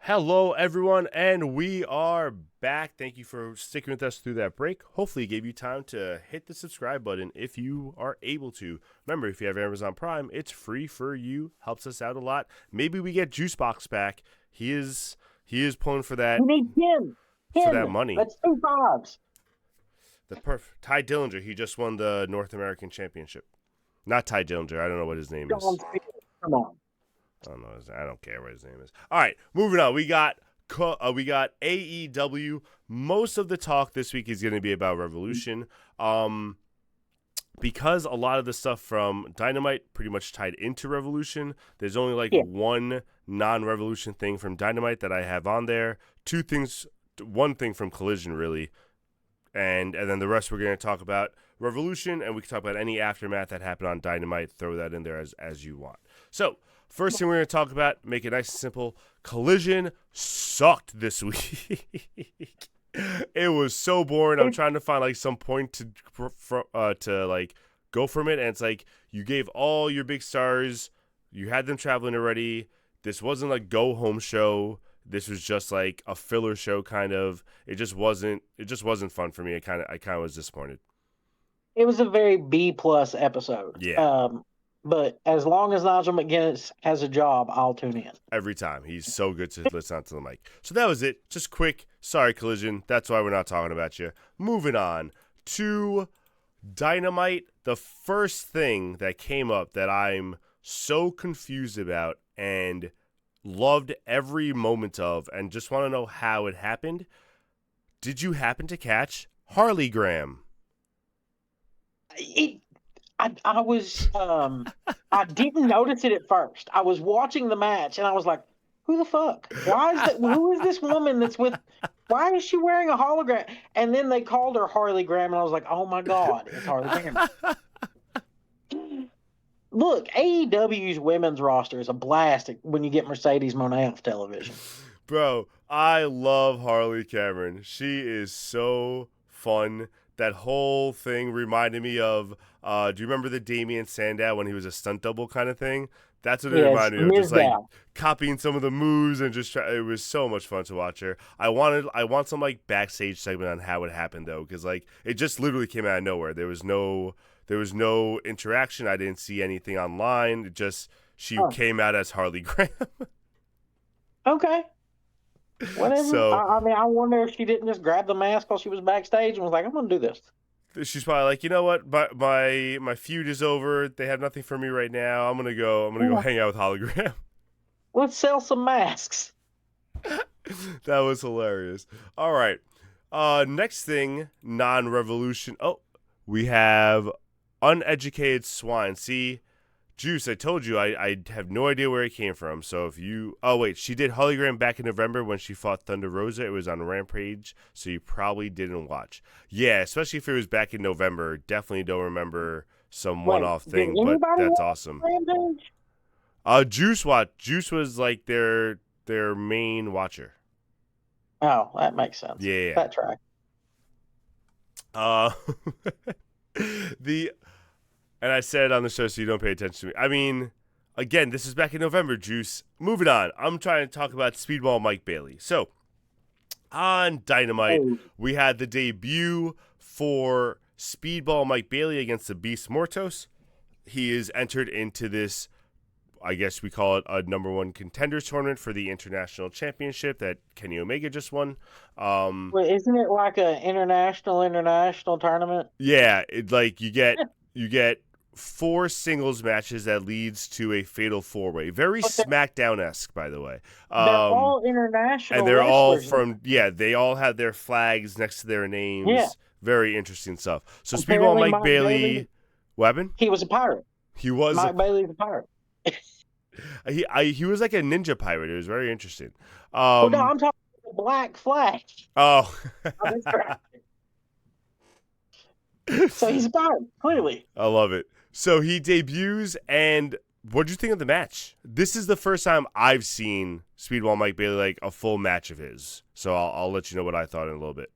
Hello, everyone, and we are back. Thank you for sticking with us through that break. Hopefully, it gave you time to hit the subscribe button if you are able to. Remember, if you have Amazon Prime, it's free for you. Helps us out a lot. Maybe we get Juicebox back. He is pulling for that You need 10. for that money. That's 2 5s. The Ty Dillinger. He just won the North American Championship. Not Ty Dillinger. I don't know what his name is. Come on. I don't care what his name is. All right, moving on. We got AEW. Most of the talk this week is going to be about Revolution. Because a lot of the stuff from Dynamite pretty much tied into Revolution. There's only one non-Revolution thing from Dynamite that I have on there. One thing from Collision really, and then the rest we're going to talk about Revolution, and we can talk about any aftermath that happened on Dynamite. Throw that in there as you want. So. First thing we're going to talk about, make it nice and simple. Collision sucked this week. It was so boring. I'm trying to find some point to go from it, and it's like you gave all your big stars, you had them traveling already. This wasn't a go home show. This was just like a filler show kind of. It just wasn't fun for me. I kind of was disappointed. It was a very B+ episode. Yeah. But as long as Nigel McGuinness has a job, I'll tune in. Every time. He's so good to listen to the mic. So that was it. Just quick. Sorry, Collision. That's why we're not talking about you. Moving on to Dynamite. The first thing that came up that I'm so confused about and loved every moment of and just want to know how it happened. Did you happen to catch Harley Graham? I was I didn't notice it at first. I was watching the match and I was like, who the fuck? Who is this woman that's with why is she wearing a hologram? And then they called her Harley Graham and I was like, oh my God, it's Harley Graham. Look, AEW's women's roster is a blast when you get Mercedes Moné off television. Bro, I love Harley Cameron. She is so fun. That whole thing reminded me of, do you remember the Damian Sandow when he was a stunt double kind of thing? That's what it reminded me of. Just copying some of the moves and it was so much fun to watch her. I want some backstage segment on how it happened though, because it just literally came out of nowhere. There was no interaction. I didn't see anything online. It just came out as Harley Graham. Okay. Whatever. So, I wonder if she didn't just grab the mask while she was backstage and was like, I'm going to do this. She's probably like, you know what? My feud is over. They have nothing for me right now. I'm gonna go hang out with Harley Graham. Let's sell some masks. That was hilarious. All right. Next thing, non-Revolution. Oh, we have Uneducated Swine. See, Juice, I told you I have no idea where it came from. So if you... Oh, wait. She did Harley Graham back in November when she fought Thunder Rosa. It was on Rampage, so you probably didn't watch. Yeah, especially if it was back in November. Definitely don't remember some one-off thing, but that's awesome. Rampage? Juice was their main watcher. Oh, that makes sense. Yeah. That track. And I said on the show so you don't pay attention to me. I mean, again, this is back in November, Juice. Moving on. I'm trying to talk about Speedball Mike Bailey. So, on Dynamite, we had the debut for Speedball Mike Bailey against the Beast Mortos. He is entered into this, I guess we call it a number one contenders tournament for the International Championship that Kenny Omega just won. Wait, isn't it like an international tournament? Yeah, you get 4 singles matches that leads to a fatal 4-way. Very SmackDown-esque, by the way. They're all international and they're all they all have their flags next to their names. Yeah. Very interesting stuff. So Speedball Mike Bailey, weapon? He was a pirate. He was Mike Bailey's a pirate. He was like a ninja pirate. It was very interesting. No, I'm talking about the Black Flag. Oh. So he's a pirate, clearly. I love it. So he debuts, and what do you think of the match? This is the first time I've seen Speedball Mike Bailey a full match of his. So I'll let you know what I thought in a little bit.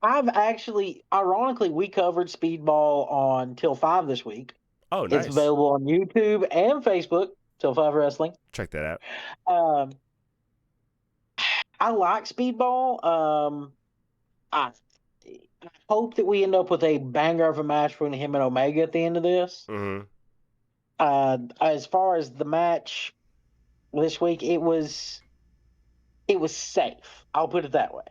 I've actually, ironically, we covered Speedball on Till 5 this week. Oh, nice. It's available on YouTube and Facebook, Till 5 Wrestling. Check that out. I like Speedball. I hope that we end up with a banger of a match between him and Omega at the end of this. Mm-hmm. As far as the match this week, it was safe. I'll put it that way.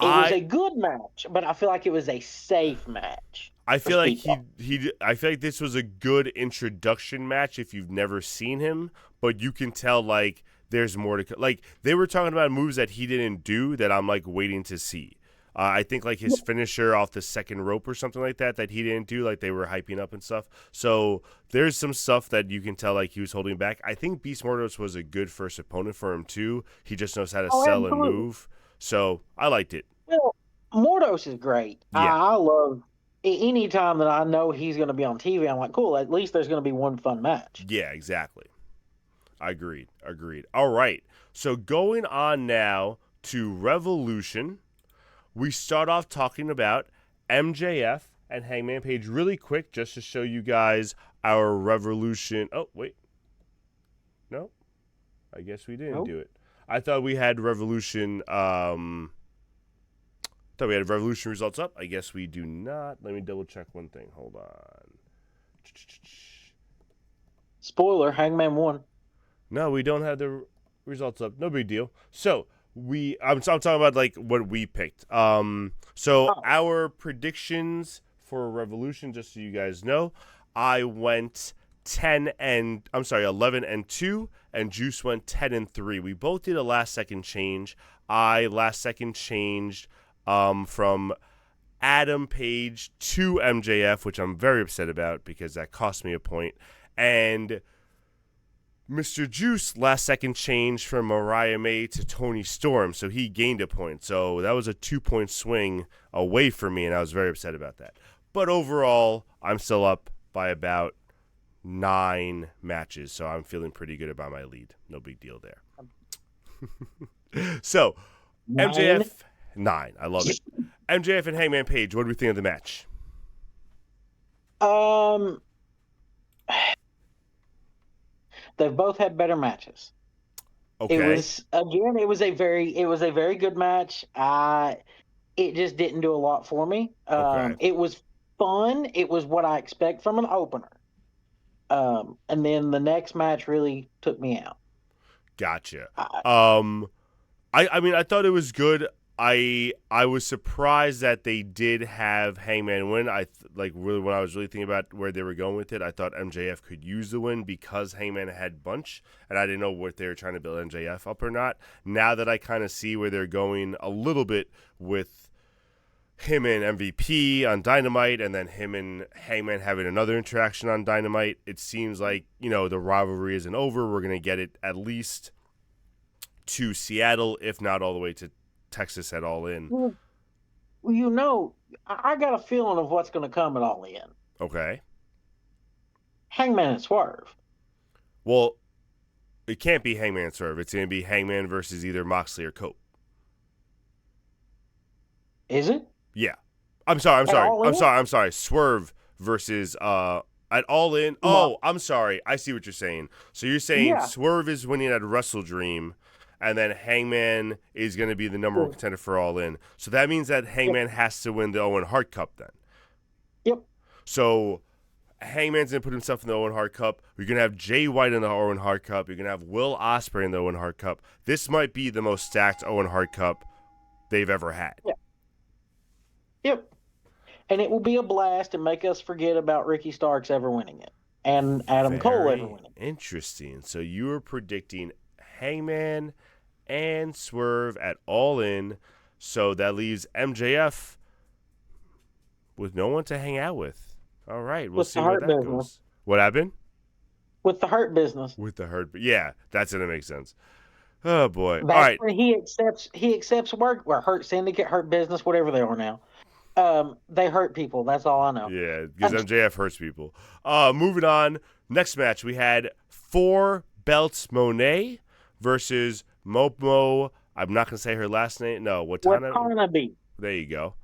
It was I a good match, but I feel like it was a safe match I for feel like Speedball. I feel like this was a good introduction match if you've never seen him, but you can tell like there's more to like they were talking about moves that he didn't do that I'm like waiting to see. I think like his finisher off the second rope or something like that he didn't do, like they were hyping up and stuff. So there's some stuff that you can tell like he was holding back. I think Beast Mordos was a good first opponent for him too. He just knows how to Oh, sell and absolutely. move. So I liked it. Well, Mordos is great. Yeah. I love any time that I know he's going to be on TV. I'm like, cool. At least there's going to be one fun match. Yeah, exactly. Agreed. All right. So going on now to Revolution, we start off talking about MJF and Hangman Page really quick just to show you guys our Revolution. Oh, wait. No, I guess we didn't Nope. do it. I thought we had Revolution. Thought we had Revolution results up. I guess we do not. Let me double check one thing. Hold on. Spoiler: Hangman won. No, we don't have the results up. No big deal. So I'm talking about like what we picked. So Oh, our predictions for Revolution, just so you guys know, I went 11 and 2, and Juice went 10 and 3. We both did a last second change. I last second changed from Adam Page to MJF, which I'm very upset about because that cost me a point. And Mr. Juice last second change from Mariah May to Tony Storm, so he gained a point. So that was a 2-point swing away from me, and I was very upset about that. But overall, I'm still up by about 9 matches, so I'm feeling pretty good about my lead. No big deal there. So, 9. MJF, 9. I love it. MJF and Hangman Page, what do we think of the match? Um, they've both had better matches. Okay. It was a very good match. It just didn't do a lot for me. Okay. It was fun. It was what I expect from an opener. And then the next match really took me out. Gotcha. I, I mean, I thought it was good. I was surprised that they did have Hangman win. Really when I was really thinking about where they were going with it, I thought MJF could use the win because Hangman had bunch, and I didn't know what they were trying to build MJF up or not. Now that I kind of see where they're going a little bit with him and MVP on Dynamite, and then him and Hangman having another interaction on Dynamite, it seems like the rivalry isn't over. We're gonna get it at least to Seattle, if not all the way to Texas at All In. well, I got a feeling of what's going to come at All In. Okay. Hangman and Swerve. Well, it can't be Hangman and Swerve. It's going to be Hangman versus either Moxley or Cope. Is it? Yeah. I'm sorry. Swerve versus at All In. Oh, I'm sorry. I see what you're saying. So you're saying Swerve is winning at Wrestle Dream, and then Hangman is going to be the number one contender for All In. So that means that Hangman has to win the Owen Hart Cup then. Yep. So Hangman's going to put himself in the Owen Hart Cup. You're going to have Jay White in the Owen Hart Cup. You're going to have Will Ospreay in the Owen Hart Cup. This might be the most stacked Owen Hart Cup they've ever had. Yeah. Yep. And it will be a blast and make us forget about Ricky Starks ever winning it and Adam Cole ever winning it. Interesting. So you were predicting Hangman and Swerve at All In. So that leaves MJF with no one to hang out with. All right. We'll see where that goes. What happened? With the Hurt Business. With the Hurt. Yeah, that's going to make sense. Oh, boy. That's all right. when he accepts work, or Hurt Syndicate, Hurt Business, whatever they are now. They hurt people. That's all I know. Yeah, because MJF hurts people. Moving on. Next match, we had 4 Belts Monet versus Momo. I'm not going to say her last name. No, Watanabe. There you go.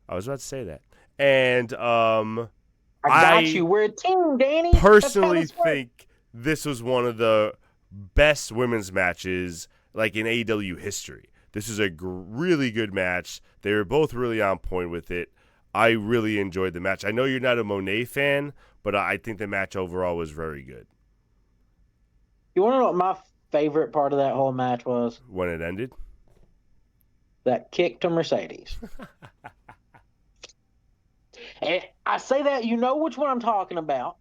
I was about to say that. And I got you. We're a team, Danny. Personally think this was one of the best women's matches like in AEW history. This is a really good match. They were both really on point with it. I really enjoyed the match. I know you're not a Monet fan, but I think the match overall was very good. You want to know what my favorite part of that whole match was? When it ended? That kick to Mercedes. And I say that, you know which one I'm talking about,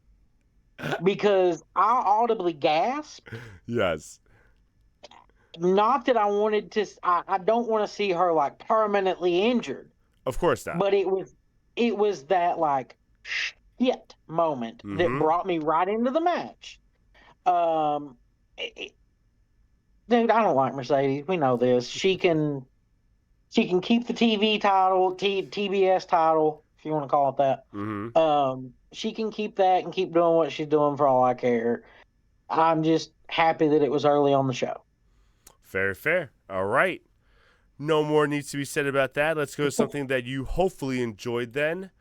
because I audibly gasped. Yes. Not that I wanted to, I don't want to see her like permanently injured. Of course not. But it was that like shit moment that brought me right into the match. Dude, I don't like Mercedes. We know this. She can keep the TV title, TBS title, if you want to call it that. She can keep that and keep doing what she's doing for all I care. I'm just happy that it was early on the show. Fair. All right. No more needs to be said about that. Let's go to something that you hopefully enjoyed then.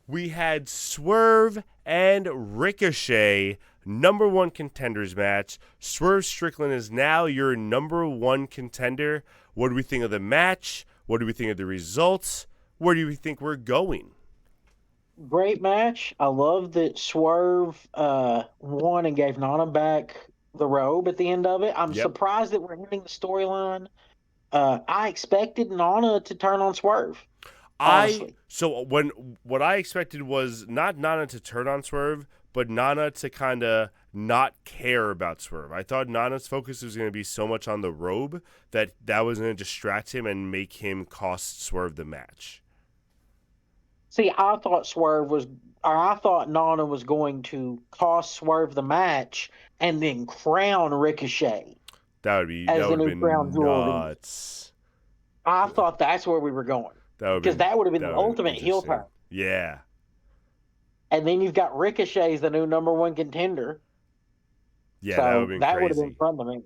We had Swerve and Ricochet, number one contenders match. Swerve Strickland is now your number one contender. What do we think of the match? What do we think of the results? Where do we think we're going? Great match. I love that Swerve won and gave Nana back the robe at the end of it. I'm surprised that we're ending the storyline. I expected Nana to turn on Swerve. Honestly. What I expected was not Nana to turn on Swerve, but Nana to kind of not care about Swerve. I thought Nana's focus was going to be so much on the robe that was going to distract him and make him cost Swerve the match. See, I thought Nana was going to cost Swerve the match and then crown Ricochet. That would have been nuts. I thought that's where we were going. Because that would have been the ultimate heel turn. Yeah. And then you've got Ricochet as the new number one contender. Yeah, so that would have been fun to me.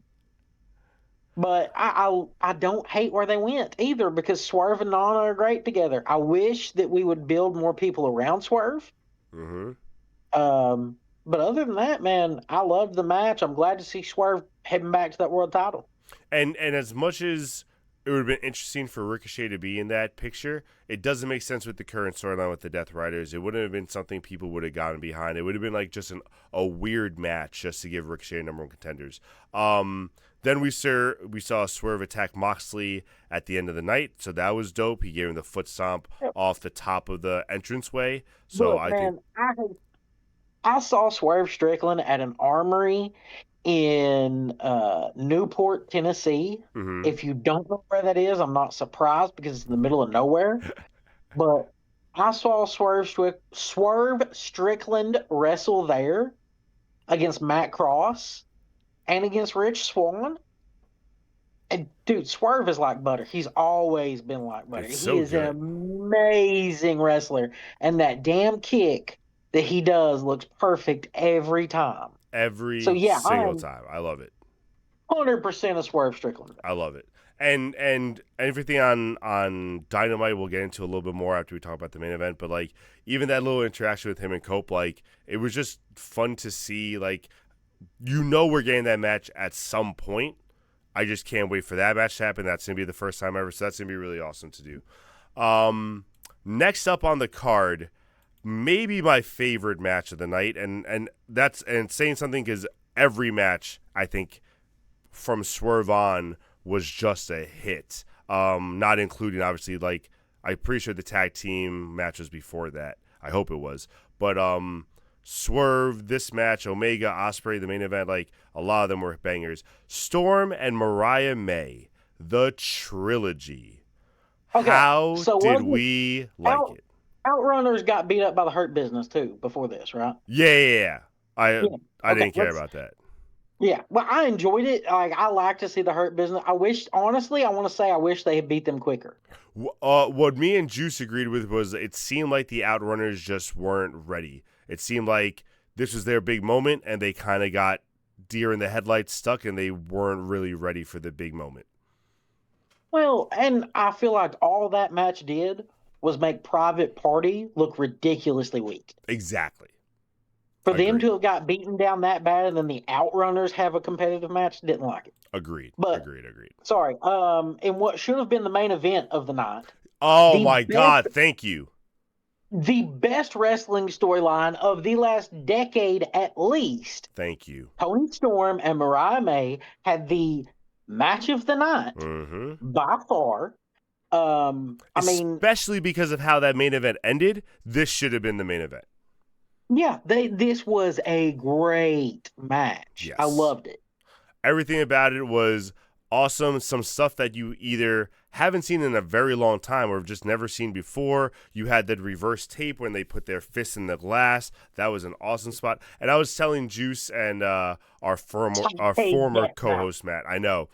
But I don't hate where they went either, because Swerve and Nana are great together. I wish that we would build more people around Swerve. But other than that, man, I loved the match. I'm glad to see Swerve heading back to that world title. And as much as it would have been interesting for Ricochet to be in that picture, it doesn't make sense with the current storyline with the Death Riders. It wouldn't have been something people would have gotten behind. It would have been like just a weird match just to give Ricochet number one contenders. Then we saw Swerve attack Moxley at the end of the night, so that was dope. He gave him the foot stomp off the top of the entranceway. So I saw Swerve Strickland at an armory in Newport, Tennessee. If you don't know where that is, I'm not surprised because it's in the middle of nowhere. But I saw Swerve Strickland wrestle there against Matt Cross and against Rich Swann. And dude, Swerve is like butter. He's always been like butter. He is an amazing wrestler. And that damn kick that he does looks perfect every time. Every single time. I love it. 100% of Swerve Strickland. I love it. And everything on Dynamite we'll get into a little bit more after we talk about the main event, but like even that little interaction with him and Cope, like it was just fun to see. Like, we're getting that match at some point. I just can't wait for that match to happen. That's going to be the first time ever, so that's going to be really awesome to do. Next up on the card, maybe my favorite match of the night, and saying something because every match I think from Swerve on was just a hit. Not including obviously, like, I'm pretty sure the tag team matches before that. I hope it was, but Swerve, this match, Omega, Ospreay, the main event, like a lot of them were bangers. Storm and Mariah May, the trilogy. Okay, how did we like it? Outrunners got beat up by the Hurt Business too before this, right? Yeah. I didn't care about that. Yeah, well, I enjoyed it. Like, I like to see the Hurt Business. I wish they had beat them quicker. What me and Juice agreed with was it seemed like the Outrunners just weren't ready. It seemed like this was their big moment, and they kind of got deer in the headlights stuck, and they weren't really ready for the big moment. Well, and I feel like all that match did was make Private Party look ridiculously weak. Exactly. For them to have got beaten down that bad and then the Outrunners have a competitive match, didn't like it. Agreed. But Agreed. sorry, in what should have been the main event of the night, Oh the my best God! Thank you. the best wrestling storyline of the last decade at least. Thank you. Toni Storm and Mariah May had the match of the night Mm-hmm. by far. I mean, Especially because of how that main event ended, this should have been the main event. yeah, this was a great match. I Yes. loved it. Everything about it was awesome. Some stuff that you either haven't seen in a very long time or have just never seen before. You had the reverse tape when they put their fists in the glass. That was an awesome spot. And I was telling Juice and our former co-host Matt, I know,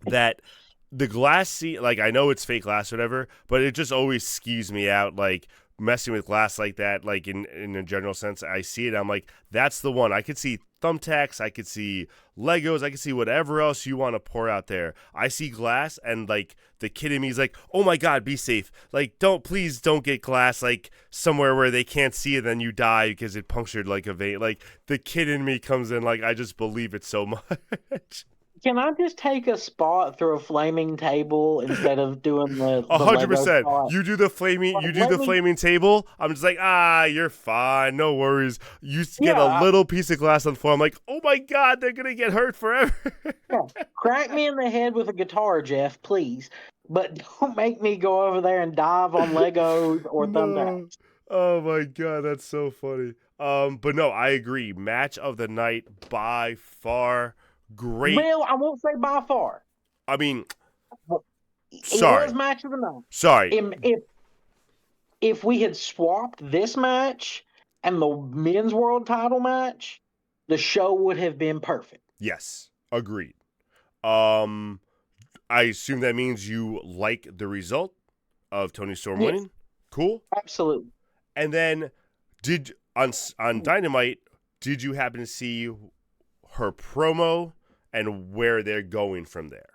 that the glass scene, like, I know it's fake glass or whatever, but it just always skews me out, like, messing with glass like that, like, in a general sense. I see it, I'm like, that's the one. I could see thumbtacks, I could see Legos, I could see whatever else you want to pour out there. I see glass, and, like, the kid in me is like, oh my God, be safe. Like, please don't get glass, like, somewhere where they can't see it, and then you die because it punctured, like, a vein. Like, the kid in me comes in, like, I just believe it so much. Can I just take a spot through a flaming table instead of doing the Lego 100%. spot? You do the flaming table. I'm just like, you're fine. No worries. You get a little piece of glass on the floor. I'm like, oh my God, they're going to get hurt forever. Crack me in the head with a guitar, Jeff, please. But don't make me go over there and dive on Legos or thumbtacks. Oh my God, that's so funny. But no, I agree. Match of the night by far. Great. Well, I won't say by far. I mean, it was match of the night. Sorry. If we had swapped this match and the men's world title match, the show would have been perfect. Yes, agreed. I assume that means you like the result of Toni Storm winning. Cool. Absolutely. And then, on Dynamite, did you happen to see her promo and where they're going from there?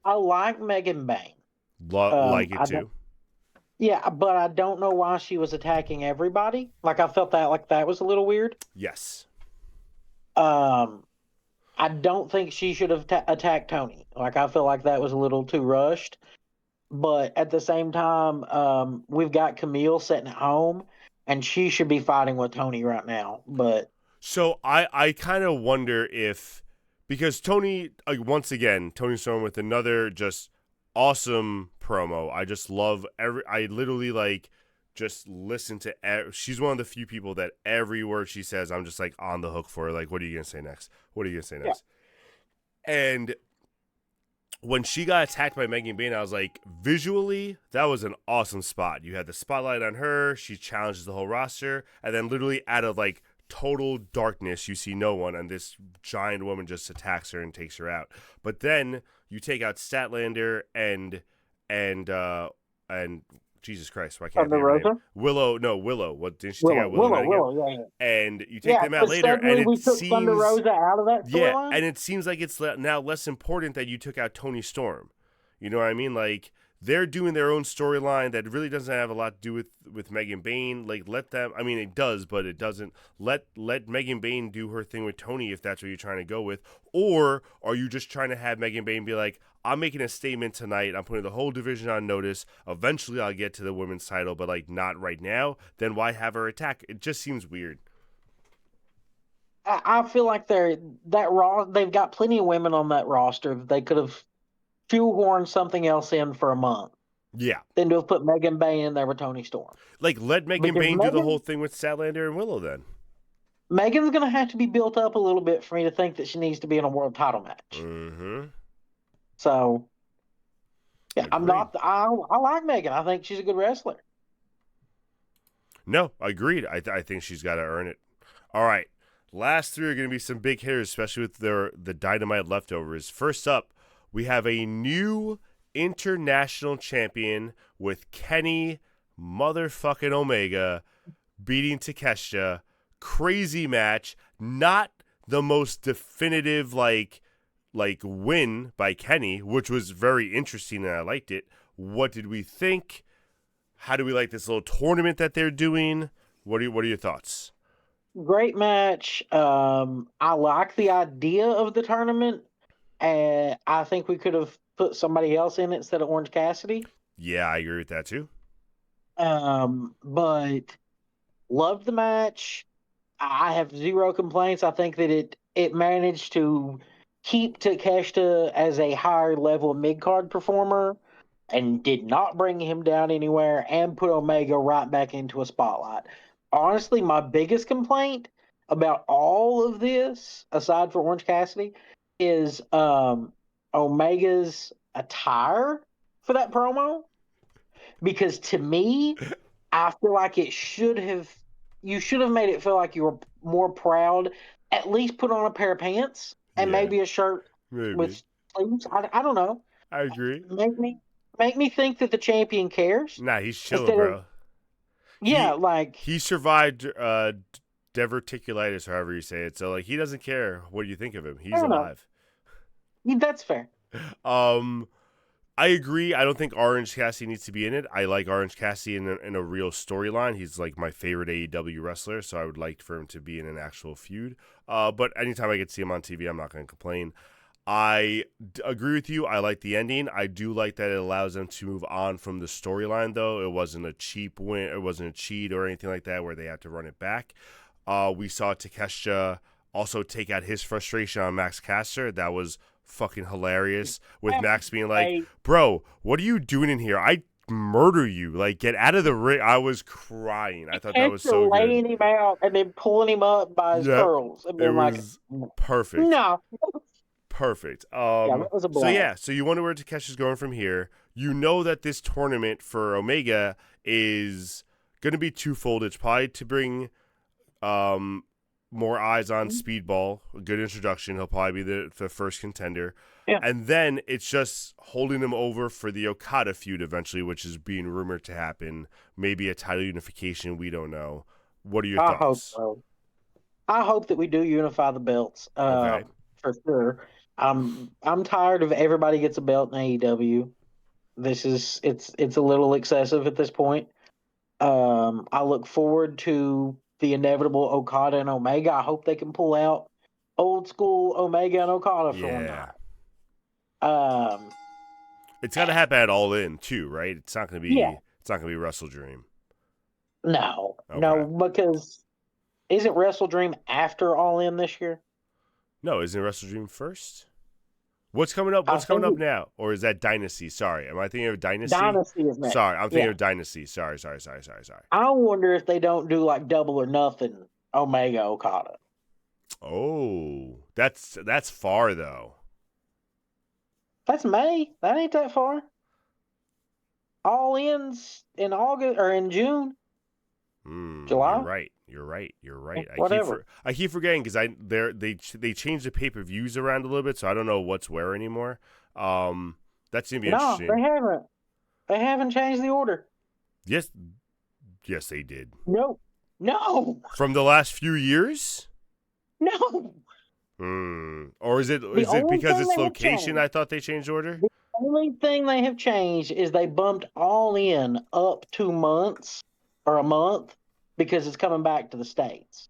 I like Megan Bayne. Like it too. Yeah, but I don't know why she was attacking everybody. Like, I felt that was a little weird. Yes. I don't think she should have attacked Toni. Like, I feel like that was a little too rushed. But at the same time, we've got Camille sitting at home, and she should be fighting with Toni right now. But so I kind of wonder if, because Toni, once again, Toni Storm with another just awesome promo. I just love I literally, like, just listen to she's one of the few people that every word she says, I'm just, like, on the hook for her. Like, what are you going to say next? What are you going to say next? Yeah. And when she got attacked by Megan Bayne, I was like, visually, that was an awesome spot. You had the spotlight on her. She challenges the whole roster. And then literally out of, like, total darkness, you see no one, and this giant woman just attacks her and takes her out. But then you take out Statlander and Jesus Christ, why can't I think of her name? Willow. What didn't she take out Willow? Yeah. And you take them out later, and it seems Thunder Rosa out of that storyline. And it seems like it's now less important that you took out Toni Storm. You know what I mean? Like, they're doing their own storyline that really doesn't have a lot to do with Megan Bayne. Like, let them. I mean, it does, but it doesn't. Let Megan Bayne do her thing with Toni if that's what you're trying to go with. Or are you just trying to have Megan Bayne be like, I'm making a statement tonight. I'm putting the whole division on notice. Eventually, I'll get to the women's title, but, like, not right now. Then why have her attack? It just seems weird. I feel like they've got plenty of women on that roster that they could have shoehorned something else in for a month. Yeah. Then to have put Megan Bayne in there with Toni Storm. Like, let Megan Bayne do the whole thing with Statlander and Willow then. Megan's going to have to be built up a little bit for me to think that she needs to be in a world title match. Mm-hmm. So, yeah, Agreed. I like Megan. I think she's a good wrestler. No, agreed. I think she's got to earn it. All right. Last three are going to be some big hitters, especially with the Dynamite leftovers. First up, we have a new international champion with Kenny motherfucking Omega beating Takeshita. Crazy match. Not the most definitive like win by Kenny, which was very interesting and I liked it. What did we think? How do we like this little tournament that they're doing? What are your thoughts? Great match. I like the idea of the tournament. and I think we could have put somebody else in it instead of Orange Cassidy. Yeah, I agree with that too. But loved the match. I have zero complaints. I think that it managed to keep Takeshita as a higher level mid card performer and did not bring him down anywhere and put Omega right back into a spotlight. Honestly, my biggest complaint about all of this, aside from Orange Cassidy, is Omega's attire for that promo. Because to me, I feel like you should have made it feel like you were more proud. At least put on a pair of pants and Yeah, maybe a shirt maybe. with sleeves. I don't know. I agree. Make me make me think that the champion cares Nah, he's chilling, instead of bro. yeah, He like he survived diverticulitis, however you say it. So like he doesn't care what you think of him. I He's don't know. alive. That's fair. Um, I agree. I don't think Orange Cassidy needs to be in it. I like Orange Cassidy in a real storyline. He's like my favorite AEW wrestler, so I would like for him to be in an actual feud. But anytime I get to see him on TV, I'm not going to complain. I agree with you. I like the ending. I do like that it allows them to move on from the storyline, though. It wasn't a cheap win. It wasn't a cheat or anything like that where they had to run it back. We saw Takeshita also take out his frustration on Max Caster. That was fucking hilarious with Max being like, Hey, bro, what are you doing in here? I murder you. Like, get out of the ring. I was crying. I thought that was after so good. laying him out and then pulling him up by his Yep. curls and It being like, was perfect. no, Perfect. yeah, that was a So blast. yeah, so you wonder where Takeshi's going from here. You know that this tournament for Omega is going to be twofold. It's probably to bring um more eyes on Speedball, a good introduction. He'll probably be the first contender. Yeah, And then it's just holding him over for the Okada feud eventually, which is being rumored to happen. Maybe a title unification. We don't know. What are your I hope thoughts? so. I hope that we do unify the belts, Okay. for sure. I'm tired of everybody gets a belt in AEW. It's a little excessive at this point. I look forward to the inevitable Okada and Omega. I hope they can pull out old school Omega and Okada for one Yeah. night. Um, It's got to happen at All In too, right? It's not going to yeah, be. It's not going to be Wrestle Dream. no, Okay. because isn't Wrestle Dream after All In this year? No, isn't Wrestle Dream first? What's coming up? I What's coming up think now? Or is that Dynasty? Sorry, am I thinking of Dynasty? Dynasty is next. Sorry, I'm thinking Yeah, of Dynasty. Sorry. I wonder if they don't do like Double or Nothing Omega Okada. Oh, that's far though. That's May. That ain't that far. All ends in August or in June, You're July, right. You're right. You're right. whatever. I keep forgetting because they changed the pay per views around a little bit, so I don't know what's where anymore. That's gonna be No, interesting. they haven't. They haven't changed the order. Yes, yes, they did. No, no, From the last few years. no. Or is The it only because thing it's they have location? changed, I thought they changed order. the only thing they have changed is they bumped All In up 2 months or a month because it's coming back to the States.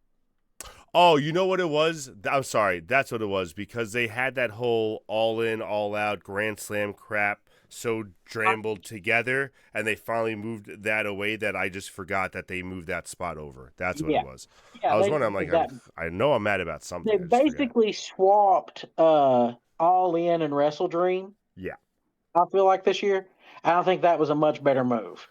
Oh, you know what it was? I'm sorry, that's what it was because they had that whole all in, all out Grand Slam crap so drambled together, and they finally moved that away that I just forgot that they moved that spot over. That's what it Yeah, was. yeah. I was They wondering, I'm like, that I know I'm mad about something. they I just forgot. basically swapped All In and Wrestle Dream. Yeah. I feel like this year, I think that was a much better move.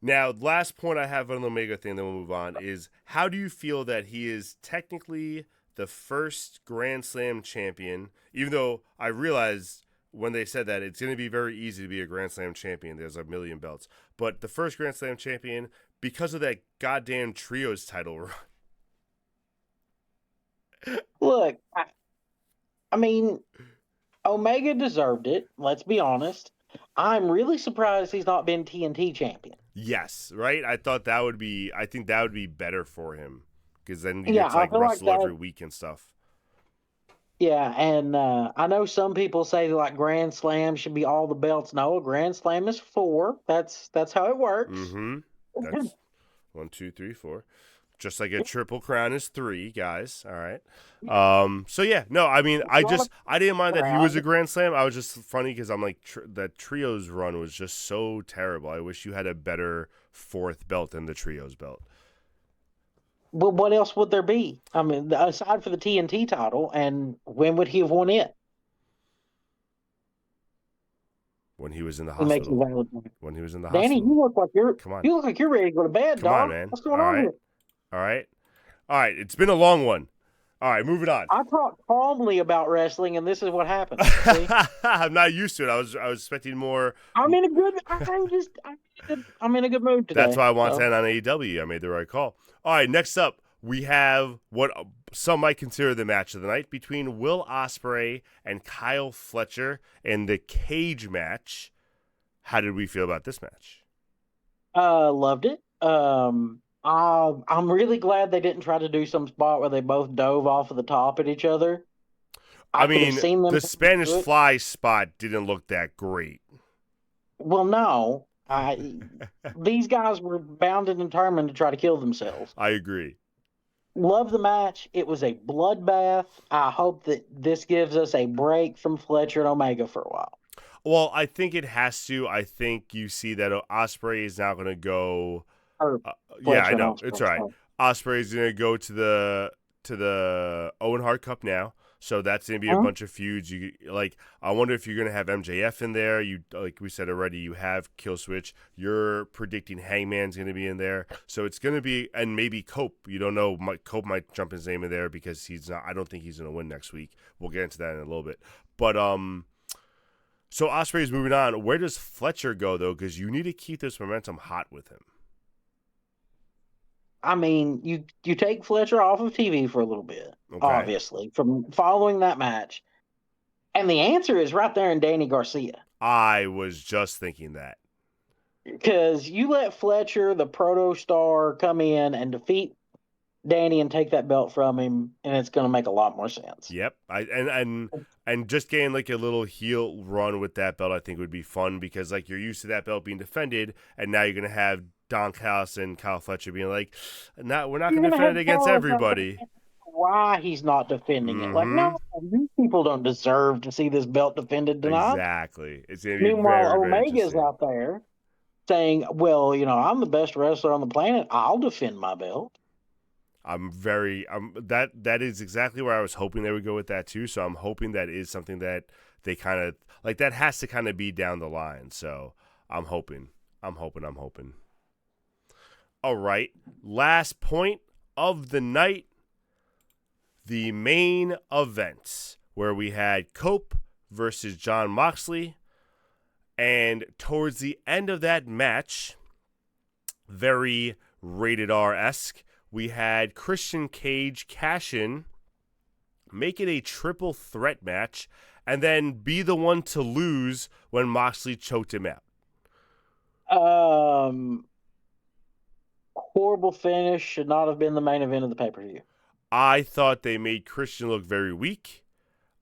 Now, last point I have on the Omega thing, then we'll move on, is how do you feel that he is technically the first Grand Slam champion, even though I realized when they said that it's going to be very easy to be a Grand Slam champion. There's a million belts. But the first Grand Slam champion, because of that goddamn trios title run. Look, I mean, Omega deserved it. Let's be honest. I'm really surprised he's not been TNT champion. Yes, right? I think that would be better for him because then you Yeah, get to I like feel like wrestle every that. week and stuff. Yeah, and I know some people say that like Grand Slam should be all the belts. No, a Grand Slam is four. That's how it works. Mm-hmm. That's 1, 2, 3, 4. just like a triple crown is 3, guys. All right. So yeah, no, I mean, I didn't mind that he was a Grand Slam. I was just funny because I'm like that trios run was just so terrible. I wish you had a better 4th belt than the trios belt. But what else would there be? I mean, aside for the TNT title, and when would he have won it? When he was in the He makes a hospital. valid point. When he was in the Danny, hospital. you look like you're ready to go to bed, Come on, dog. man. What's going on here? All right. It's been a long one. All right, moving on. I talk calmly about wrestling, and this is what happens. I'm not used to it. I was expecting more. I'm in a good mood today. That's why I want to end on AEW. I made the right call. All right, next up, we have what some might consider the match of the night between Will Ospreay and Kyle Fletcher in the cage match. How did we feel about this match? Loved it. I'm really glad they didn't try to do some spot where they both dove off of the top at each other. I mean, the Spanish Fly spot didn't look that great. Well, no. These guys were bound and determined to try to kill themselves. I agree. Love the match. It was a bloodbath. I hope that this gives us a break from Fletcher and Omega for a while. Well, I think it has to. I think you see that Ospreay is now going to go. Yeah, I know. It's right. Ospreay is going to go to the Owen Hart Cup now. So that's going to be a bunch of feuds. I wonder if you're going to have MJF in there. You, like we said already, you have Killswitch. You're predicting Hangman's going to be in there. So it's going to be, and maybe Cope. You don't know. Cope might jump his name in there because he's not. I don't think he's going to win next week. We'll get into that in a little bit. But so Ospreay is moving on. Where does Fletcher go though? Because you need to keep this momentum hot with him. I mean, you take Fletcher off of TV for a little bit, obviously, from following that match. And the answer is right there in Danny Garcia. I was just thinking that. Because you let Fletcher, the proto-star, come in and defeat Danny and take that belt from him, and it's going to make a lot more sense. Yep. And just getting like a little heel run with that belt I think would be fun because like you're used to that belt being defended, and now you're going to have Don Callis and Kyle Fletcher being like, we're not going to defend it against everybody. Why he's not defending it? Like, no, these people don't deserve to see this belt defended tonight. Exactly. It's going to be Meanwhile, Omega's out there saying, "Well, I'm the best wrestler on the planet. I'll defend my belt." That is exactly where I was hoping they would go with that too. So I'm hoping that is something that they kind of like. That has to kind of be down the line. So I'm hoping. All right. Last point of the night. The main event where we had Cope versus Jon Moxley. And towards the end of that match, very rated R-esque, we had Christian Cage cash in, make it a triple threat match, and then be the one to lose when Moxley choked him out. Horrible finish. Should not have been the main event of the pay-per-view. I thought they made Christian look very weak.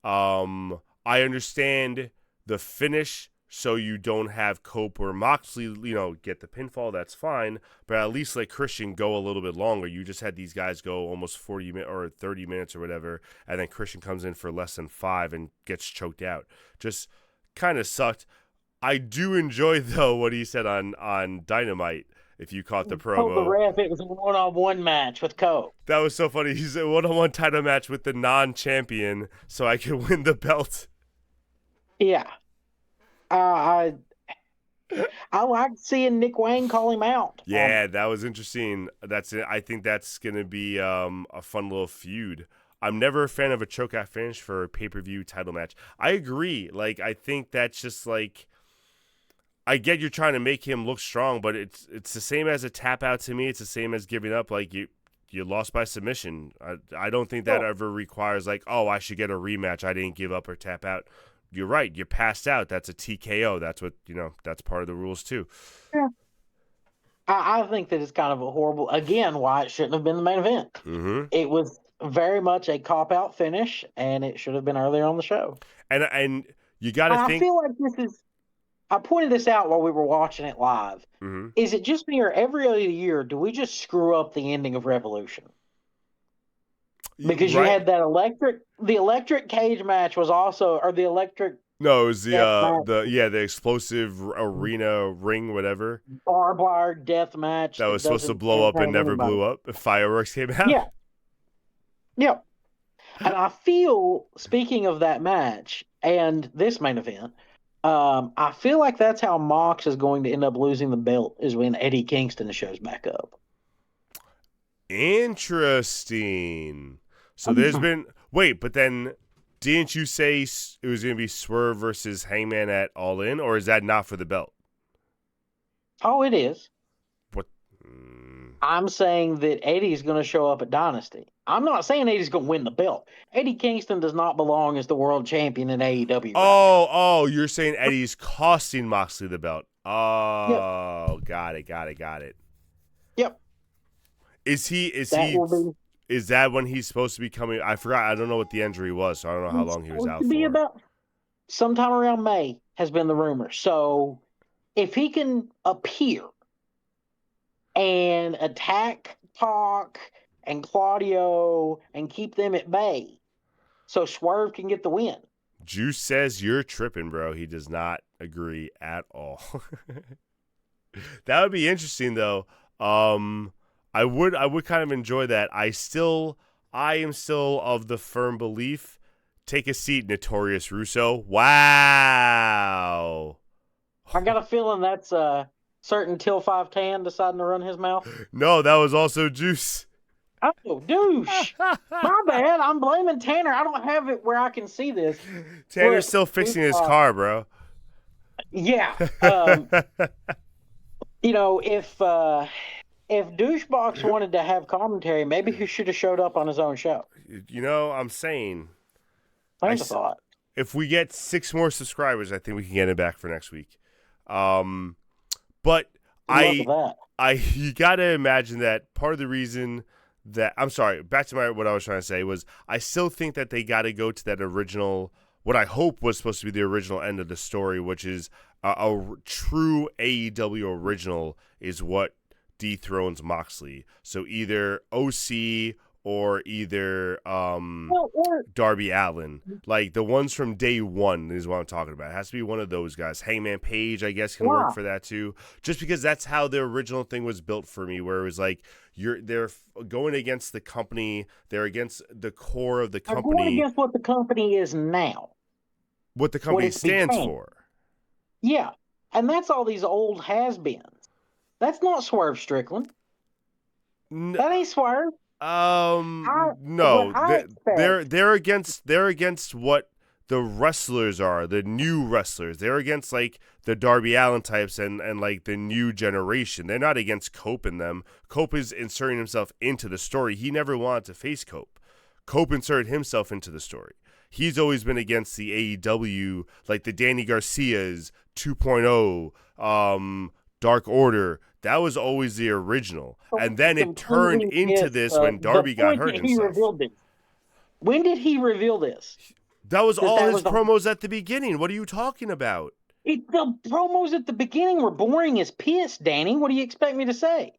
I understand the finish, so you don't have Cope or Moxley, get the pinfall. That's fine, but at least let Christian go a little bit longer. You just had these guys go almost 40 minutes or 30 minutes or whatever, and then Christian comes in for less than 5 and gets choked out. Just kind of sucked. I do enjoy though what he said on Dynamite. If you caught the promo, the ref, it was a one-on-one match with Cope. That was so funny. He's a one-on-one title match with the non-champion, so I can win the belt. Yeah, I like seeing Nick Wayne call him out. Yeah, that was interesting. I think that's gonna be a fun little feud. I'm never a fan of a chokeout finish for a pay-per-view title match. I agree. Like, I think that's just like. I get you're trying to make him look strong, but it's the same as a tap out to me. It's the same as giving up. Like you lost by submission. I don't think that ever requires like, oh, I should get a rematch. I didn't give up or tap out. You're right. You passed out. That's a TKO. That's what that's part of the rules too. Yeah. I think that it's kind of a horrible. Again, why it shouldn't have been the main event. Mm-hmm. It was very much a cop out finish, and it should have been earlier on the show. And you got to think. I feel like this is. I pointed this out while we were watching it live. Mm-hmm. Is it just me or every other year do we just screw up the ending of Revolution? Because you Right? had the electric cage match was also, or the electric No, it was death match, the explosive arena ring, whatever, barbed wire death match that that was supposed to doesn't blow up and entertain never anybody. blew up. Fireworks came out. Yeah, yeah. And I feel, speaking of that match and this main event, I feel like that's how Mox is going to end up losing the belt is when Eddie Kingston shows back up. Interesting. So there's been but then didn't you say it was going to be Swerve versus Hangman at All In, or is that not for the belt? Oh, it is. What? I'm saying that Eddie's going to show up at Dynasty. I'm not saying Eddie's going to win the belt. Eddie Kingston does not belong as the world champion in AEW right now. Oh, you're saying Eddie's costing Moxley the belt. Yep. Oh, got it. Yep. Is that when he's supposed to be coming? I forgot. I don't know what the injury was, so I don't know how long he was out to be for. about sometime around May has been the rumor. So if he can appear and attack Pac and Claudio and keep them at bay so Swerve can get the win. Juice says you're tripping, bro. He does not agree at all. That would be interesting, though. I would kind of enjoy that. I am still of the firm belief. Take a seat, Notorious Russo. Wow. I got a feeling that's certain Till 510 deciding to run his mouth. No, that was also Juice. Oh, douche. My bad. I'm blaming Tanner. I don't have it where I can see this. Tanner's still fixing his car, bro. Yeah. If Douchebox wanted to have commentary, maybe he should have showed up on his own show. I'm saying. Thanks a thought. If we get 6 more subscribers, I think we can get it back for next week. But you got to imagine that part of the reason that I'm sorry, back to what I was trying to say was I still think that they got to go to that original, what I hope was supposed to be the original end of the story, which is a true AEW original is what dethrones Moxley. So either OC or either Darby Allin. Like the ones from day one is what I'm talking about. It has to be one of those guys. Hangman Page, I guess, can work for that too. Just because that's how the original thing was built for me, where it was like they're going against the company, they're against the core of the company. They're going against what the company is now. What the company stands for. Yeah. And that's all these old has-beens. That's not Swerve Strickland. That ain't Swerve. No, they're against what the wrestlers are, the new wrestlers. They're against like the Darby Allin types and like the new generation. They're not against Cope and them. Cope is inserting himself into the story. He never wanted to face Cope. Cope inserted himself into the story. He's always been against the AEW, like the Danny Garcias 2.0, Dark Order. That was always the original. And then it turned into this when Darby got hurt himself. When did he reveal this? That was all his promos at the beginning. What are you talking about? The promos at the beginning were boring as piss, Danny. What do you expect me to say?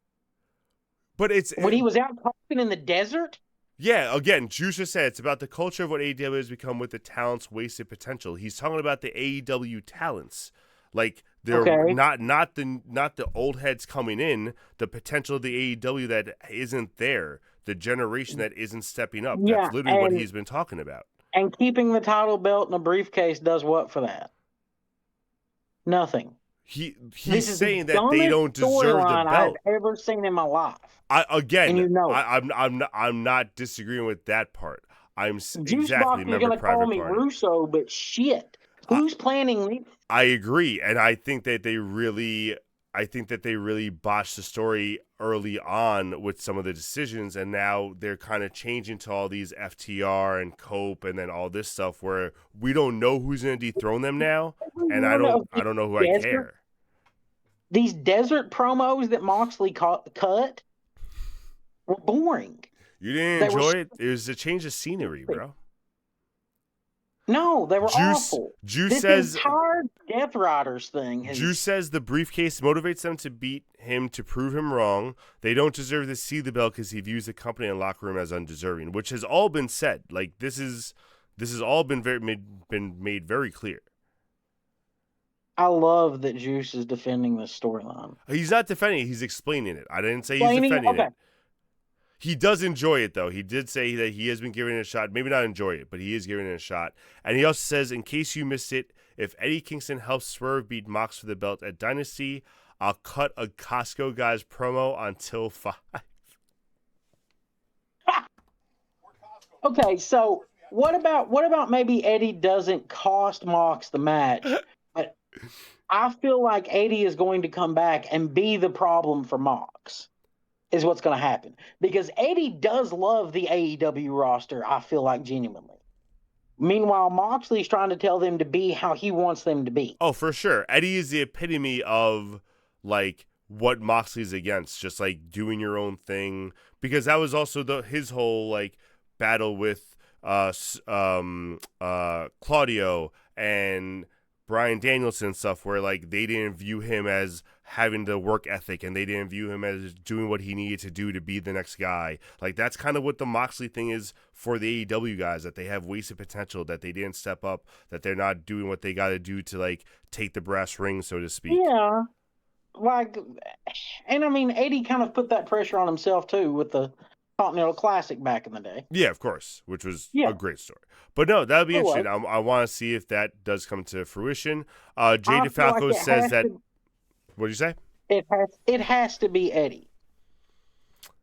But when he was out talking in the desert? Yeah, again, Juice just said it's about the culture of what AEW has become with the talent's wasted potential. He's talking about the AEW talents. Like they're not the old heads coming in, the potential of the AEW that isn't there, the generation that isn't stepping up. Yeah, that's literally what he's been talking about. And keeping the title belt in a briefcase does what for that? Nothing. He's saying that they don't deserve the belt. I've ever seen in my life. I'm not disagreeing with that part. I'm exactly remember Private Party. You're gonna call me Russo, but shit. Who's planning this? I agree, and I think that they really botched the story early on with some of the decisions, and now they're kind of changing to all these FTR and Cope and then all this stuff where we don't know who's going to dethrone them now, and I don't know who I care. These desert promos that Moxley cut were boring. You didn't enjoy it? It was a change of scenery, bro. No, they were Juice awful. Juice This says entire Death Riders thing Juice has. says the briefcase motivates them to beat him to prove him wrong. They don't deserve to see the belt because he views the company and locker room as undeserving, which has all been said. Like this has all been made very clear. I love that Juice is defending this storyline. He's not defending it, he's explaining it. I didn't say he's Explaining, defending okay. it. He does enjoy it, though. He did say that he has been giving it a shot. Maybe not enjoy it, but he is giving it a shot. And he also says, in case you missed it, if Eddie Kingston helps Swerve beat Mox for the belt at Dynasty, I'll cut a Costco Guys promo until 5. Okay, so what about maybe Eddie doesn't cost Mox the match? But I feel like Eddie is going to come back and be the problem for Mox. Is what's going to happen, because Eddie does love the AEW roster, I feel like, genuinely. Meanwhile, Moxley's trying to tell them to be how he wants them to be. Oh, for sure. Eddie is the epitome of, like, what Moxley's against, just, like, doing your own thing. Because that was also his whole, like, battle with Claudio and Bryan Danielson and stuff, where, like, they didn't view him as having the work ethic and they didn't view him as doing what he needed to do to be the next guy. Like, that's kind of what the Moxley thing is for the AEW guys, that they have wasted potential, that they didn't step up, that they're not doing what they got to do to, like, take the brass ring, so to speak. Yeah. Like, and I mean, Eddie kind of put that pressure on himself, too, with the Continental Classic back in the day. Yeah, of course, which was a great story. But no, that would be interesting. I want to see if that does come to fruition. Jay DeFalco says that... What did you say? It has to be Eddie.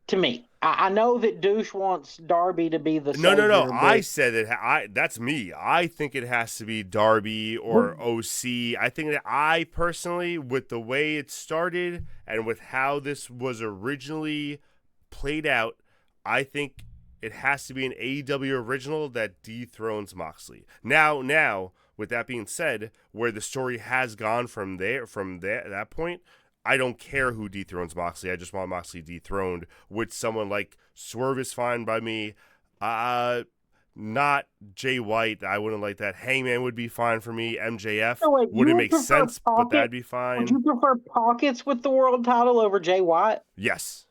To me, I know that Douche wants Darby to be the savior. No. I said that. That's me. I think it has to be Darby or OC. I think that I personally, with the way it started and with how this was originally played out, I think it has to be an AEW original that dethrones Moxley. Now, with that being said, where the story has gone from that point, I don't care who dethrones Moxley. I just want Moxley dethroned. With someone like Swerve is fine by me. Not Jay White. I wouldn't like that. Hangman would be fine for me. MJF wouldn't make sense, but that'd be fine. Would you prefer Pockets with the world title over Jay White? Yes.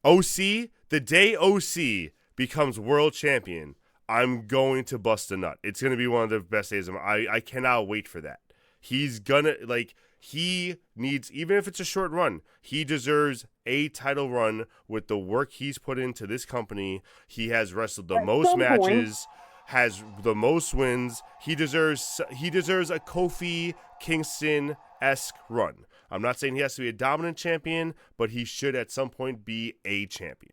OC, the day OC becomes world champion, I'm going to bust a nut. It's going to be one of the best days of I cannot wait for that. He's gonna, like, he needs, even if it's a short run, he deserves a title run with the work he's put into this company. He has wrestled the most matches, has the most wins. He deserves a Kofi Kingston-esque run. I'm not saying he has to be a dominant champion, but he should at some point be a champion.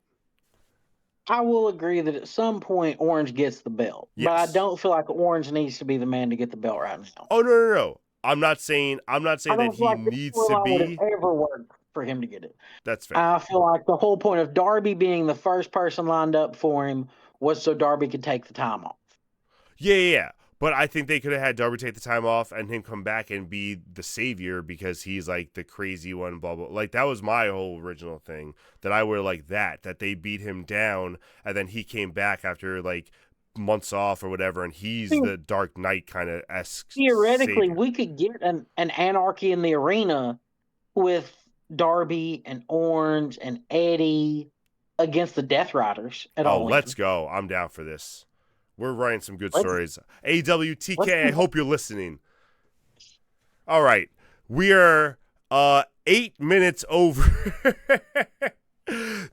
I will agree that at some point Orange gets the belt, but I don't feel like Orange needs to be the man to get the belt right now. Oh no. I'm not saying that he needs to be. Would have ever worked for him to get it. That's fair. I feel like the whole point of Darby being the first person lined up for him was so Darby could take the time off. Yeah. But I think they could have had Darby take the time off and him come back and be the savior because he's like the crazy one, blah, blah. Like, that was my whole original thing, that I would like that they beat him down and then he came back after like months off or whatever, and he's the Dark Knight kind of esque. Theoretically, savior. We could get an Anarchy in the Arena with Darby and Orange and Eddie against the Death Riders at all. Oh, let's go. I'm down for this. We're writing some good stories. AWTK, I hope you're listening. All right. We are 8 minutes over.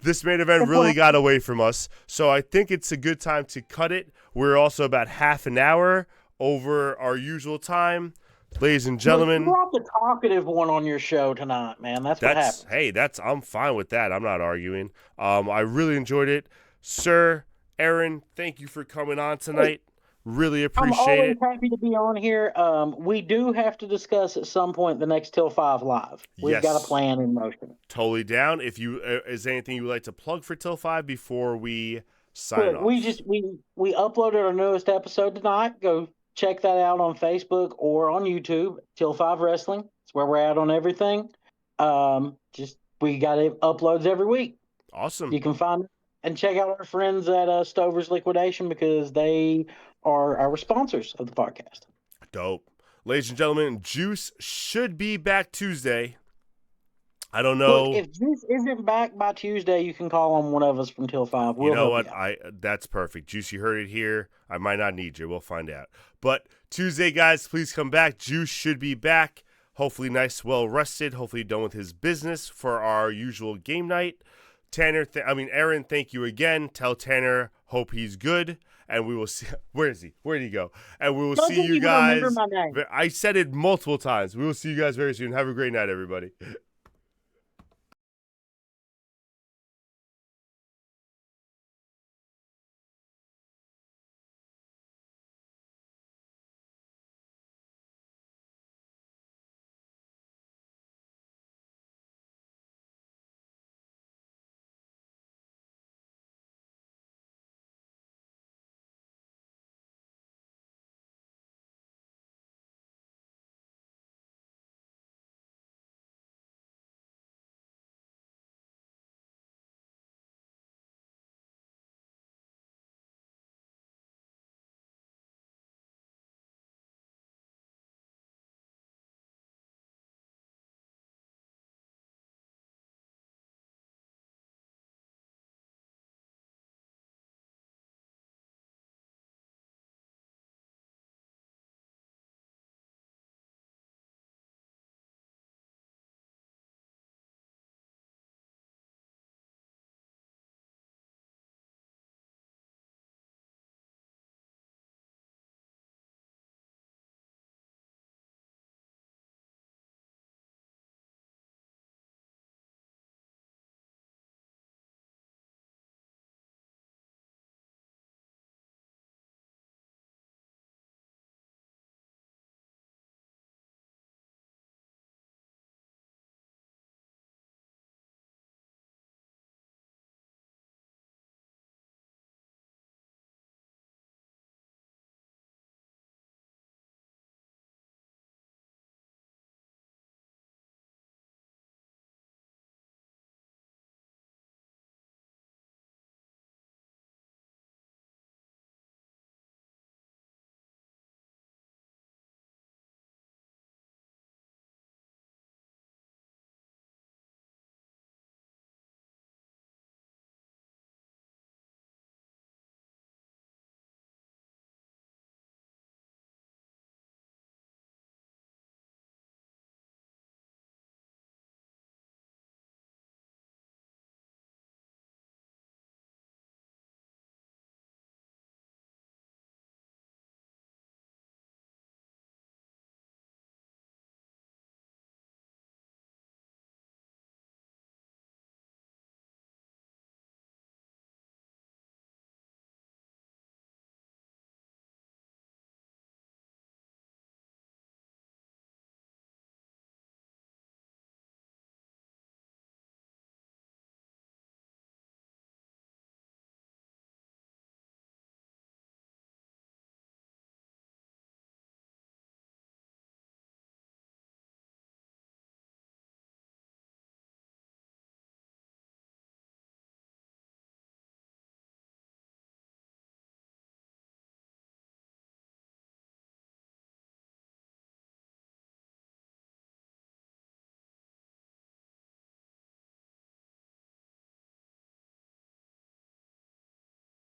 This main event really got away from us, so I think it's a good time to cut it. We're also about half an hour over our usual time. Ladies and gentlemen. You brought the talkative one on your show tonight, man. That's what happened. Hey, I'm fine with that. I'm not arguing. I really enjoyed it. Sir Aaron, thank you for coming on tonight. Really appreciate it. I'm always happy to be on here. We do have to discuss at some point the next Till 5 Live. We've got a plan in motion. Totally down. If you is there anything you would like to plug for Till 5 before we sign off? We uploaded our newest episode tonight. Go check that out on Facebook or on YouTube. Till 5 Wrestling. It's where we're at on everything. We got uploads every week. Awesome. You can find And check out our friends at Stover's Liquidation because they are our sponsors of the podcast. Dope. Ladies and gentlemen, Juice should be back Tuesday. I don't Look, know. if Juice isn't back by Tuesday, you can call on one of us from till 5. We'll You know help what? you out. That's perfect. Juice, you heard it here. I might not need you. We'll find out. But Tuesday, guys, please come back. Juice should be back. Hopefully nice, well rested. Hopefully done with his business for our usual game night. Aaron, thank you again. Tell Tanner, hope he's good. And we will see. Where is he? Where did he go? And we will see you guys. Remember my name. I said it multiple times. We will see you guys very soon. Have a great night, everybody.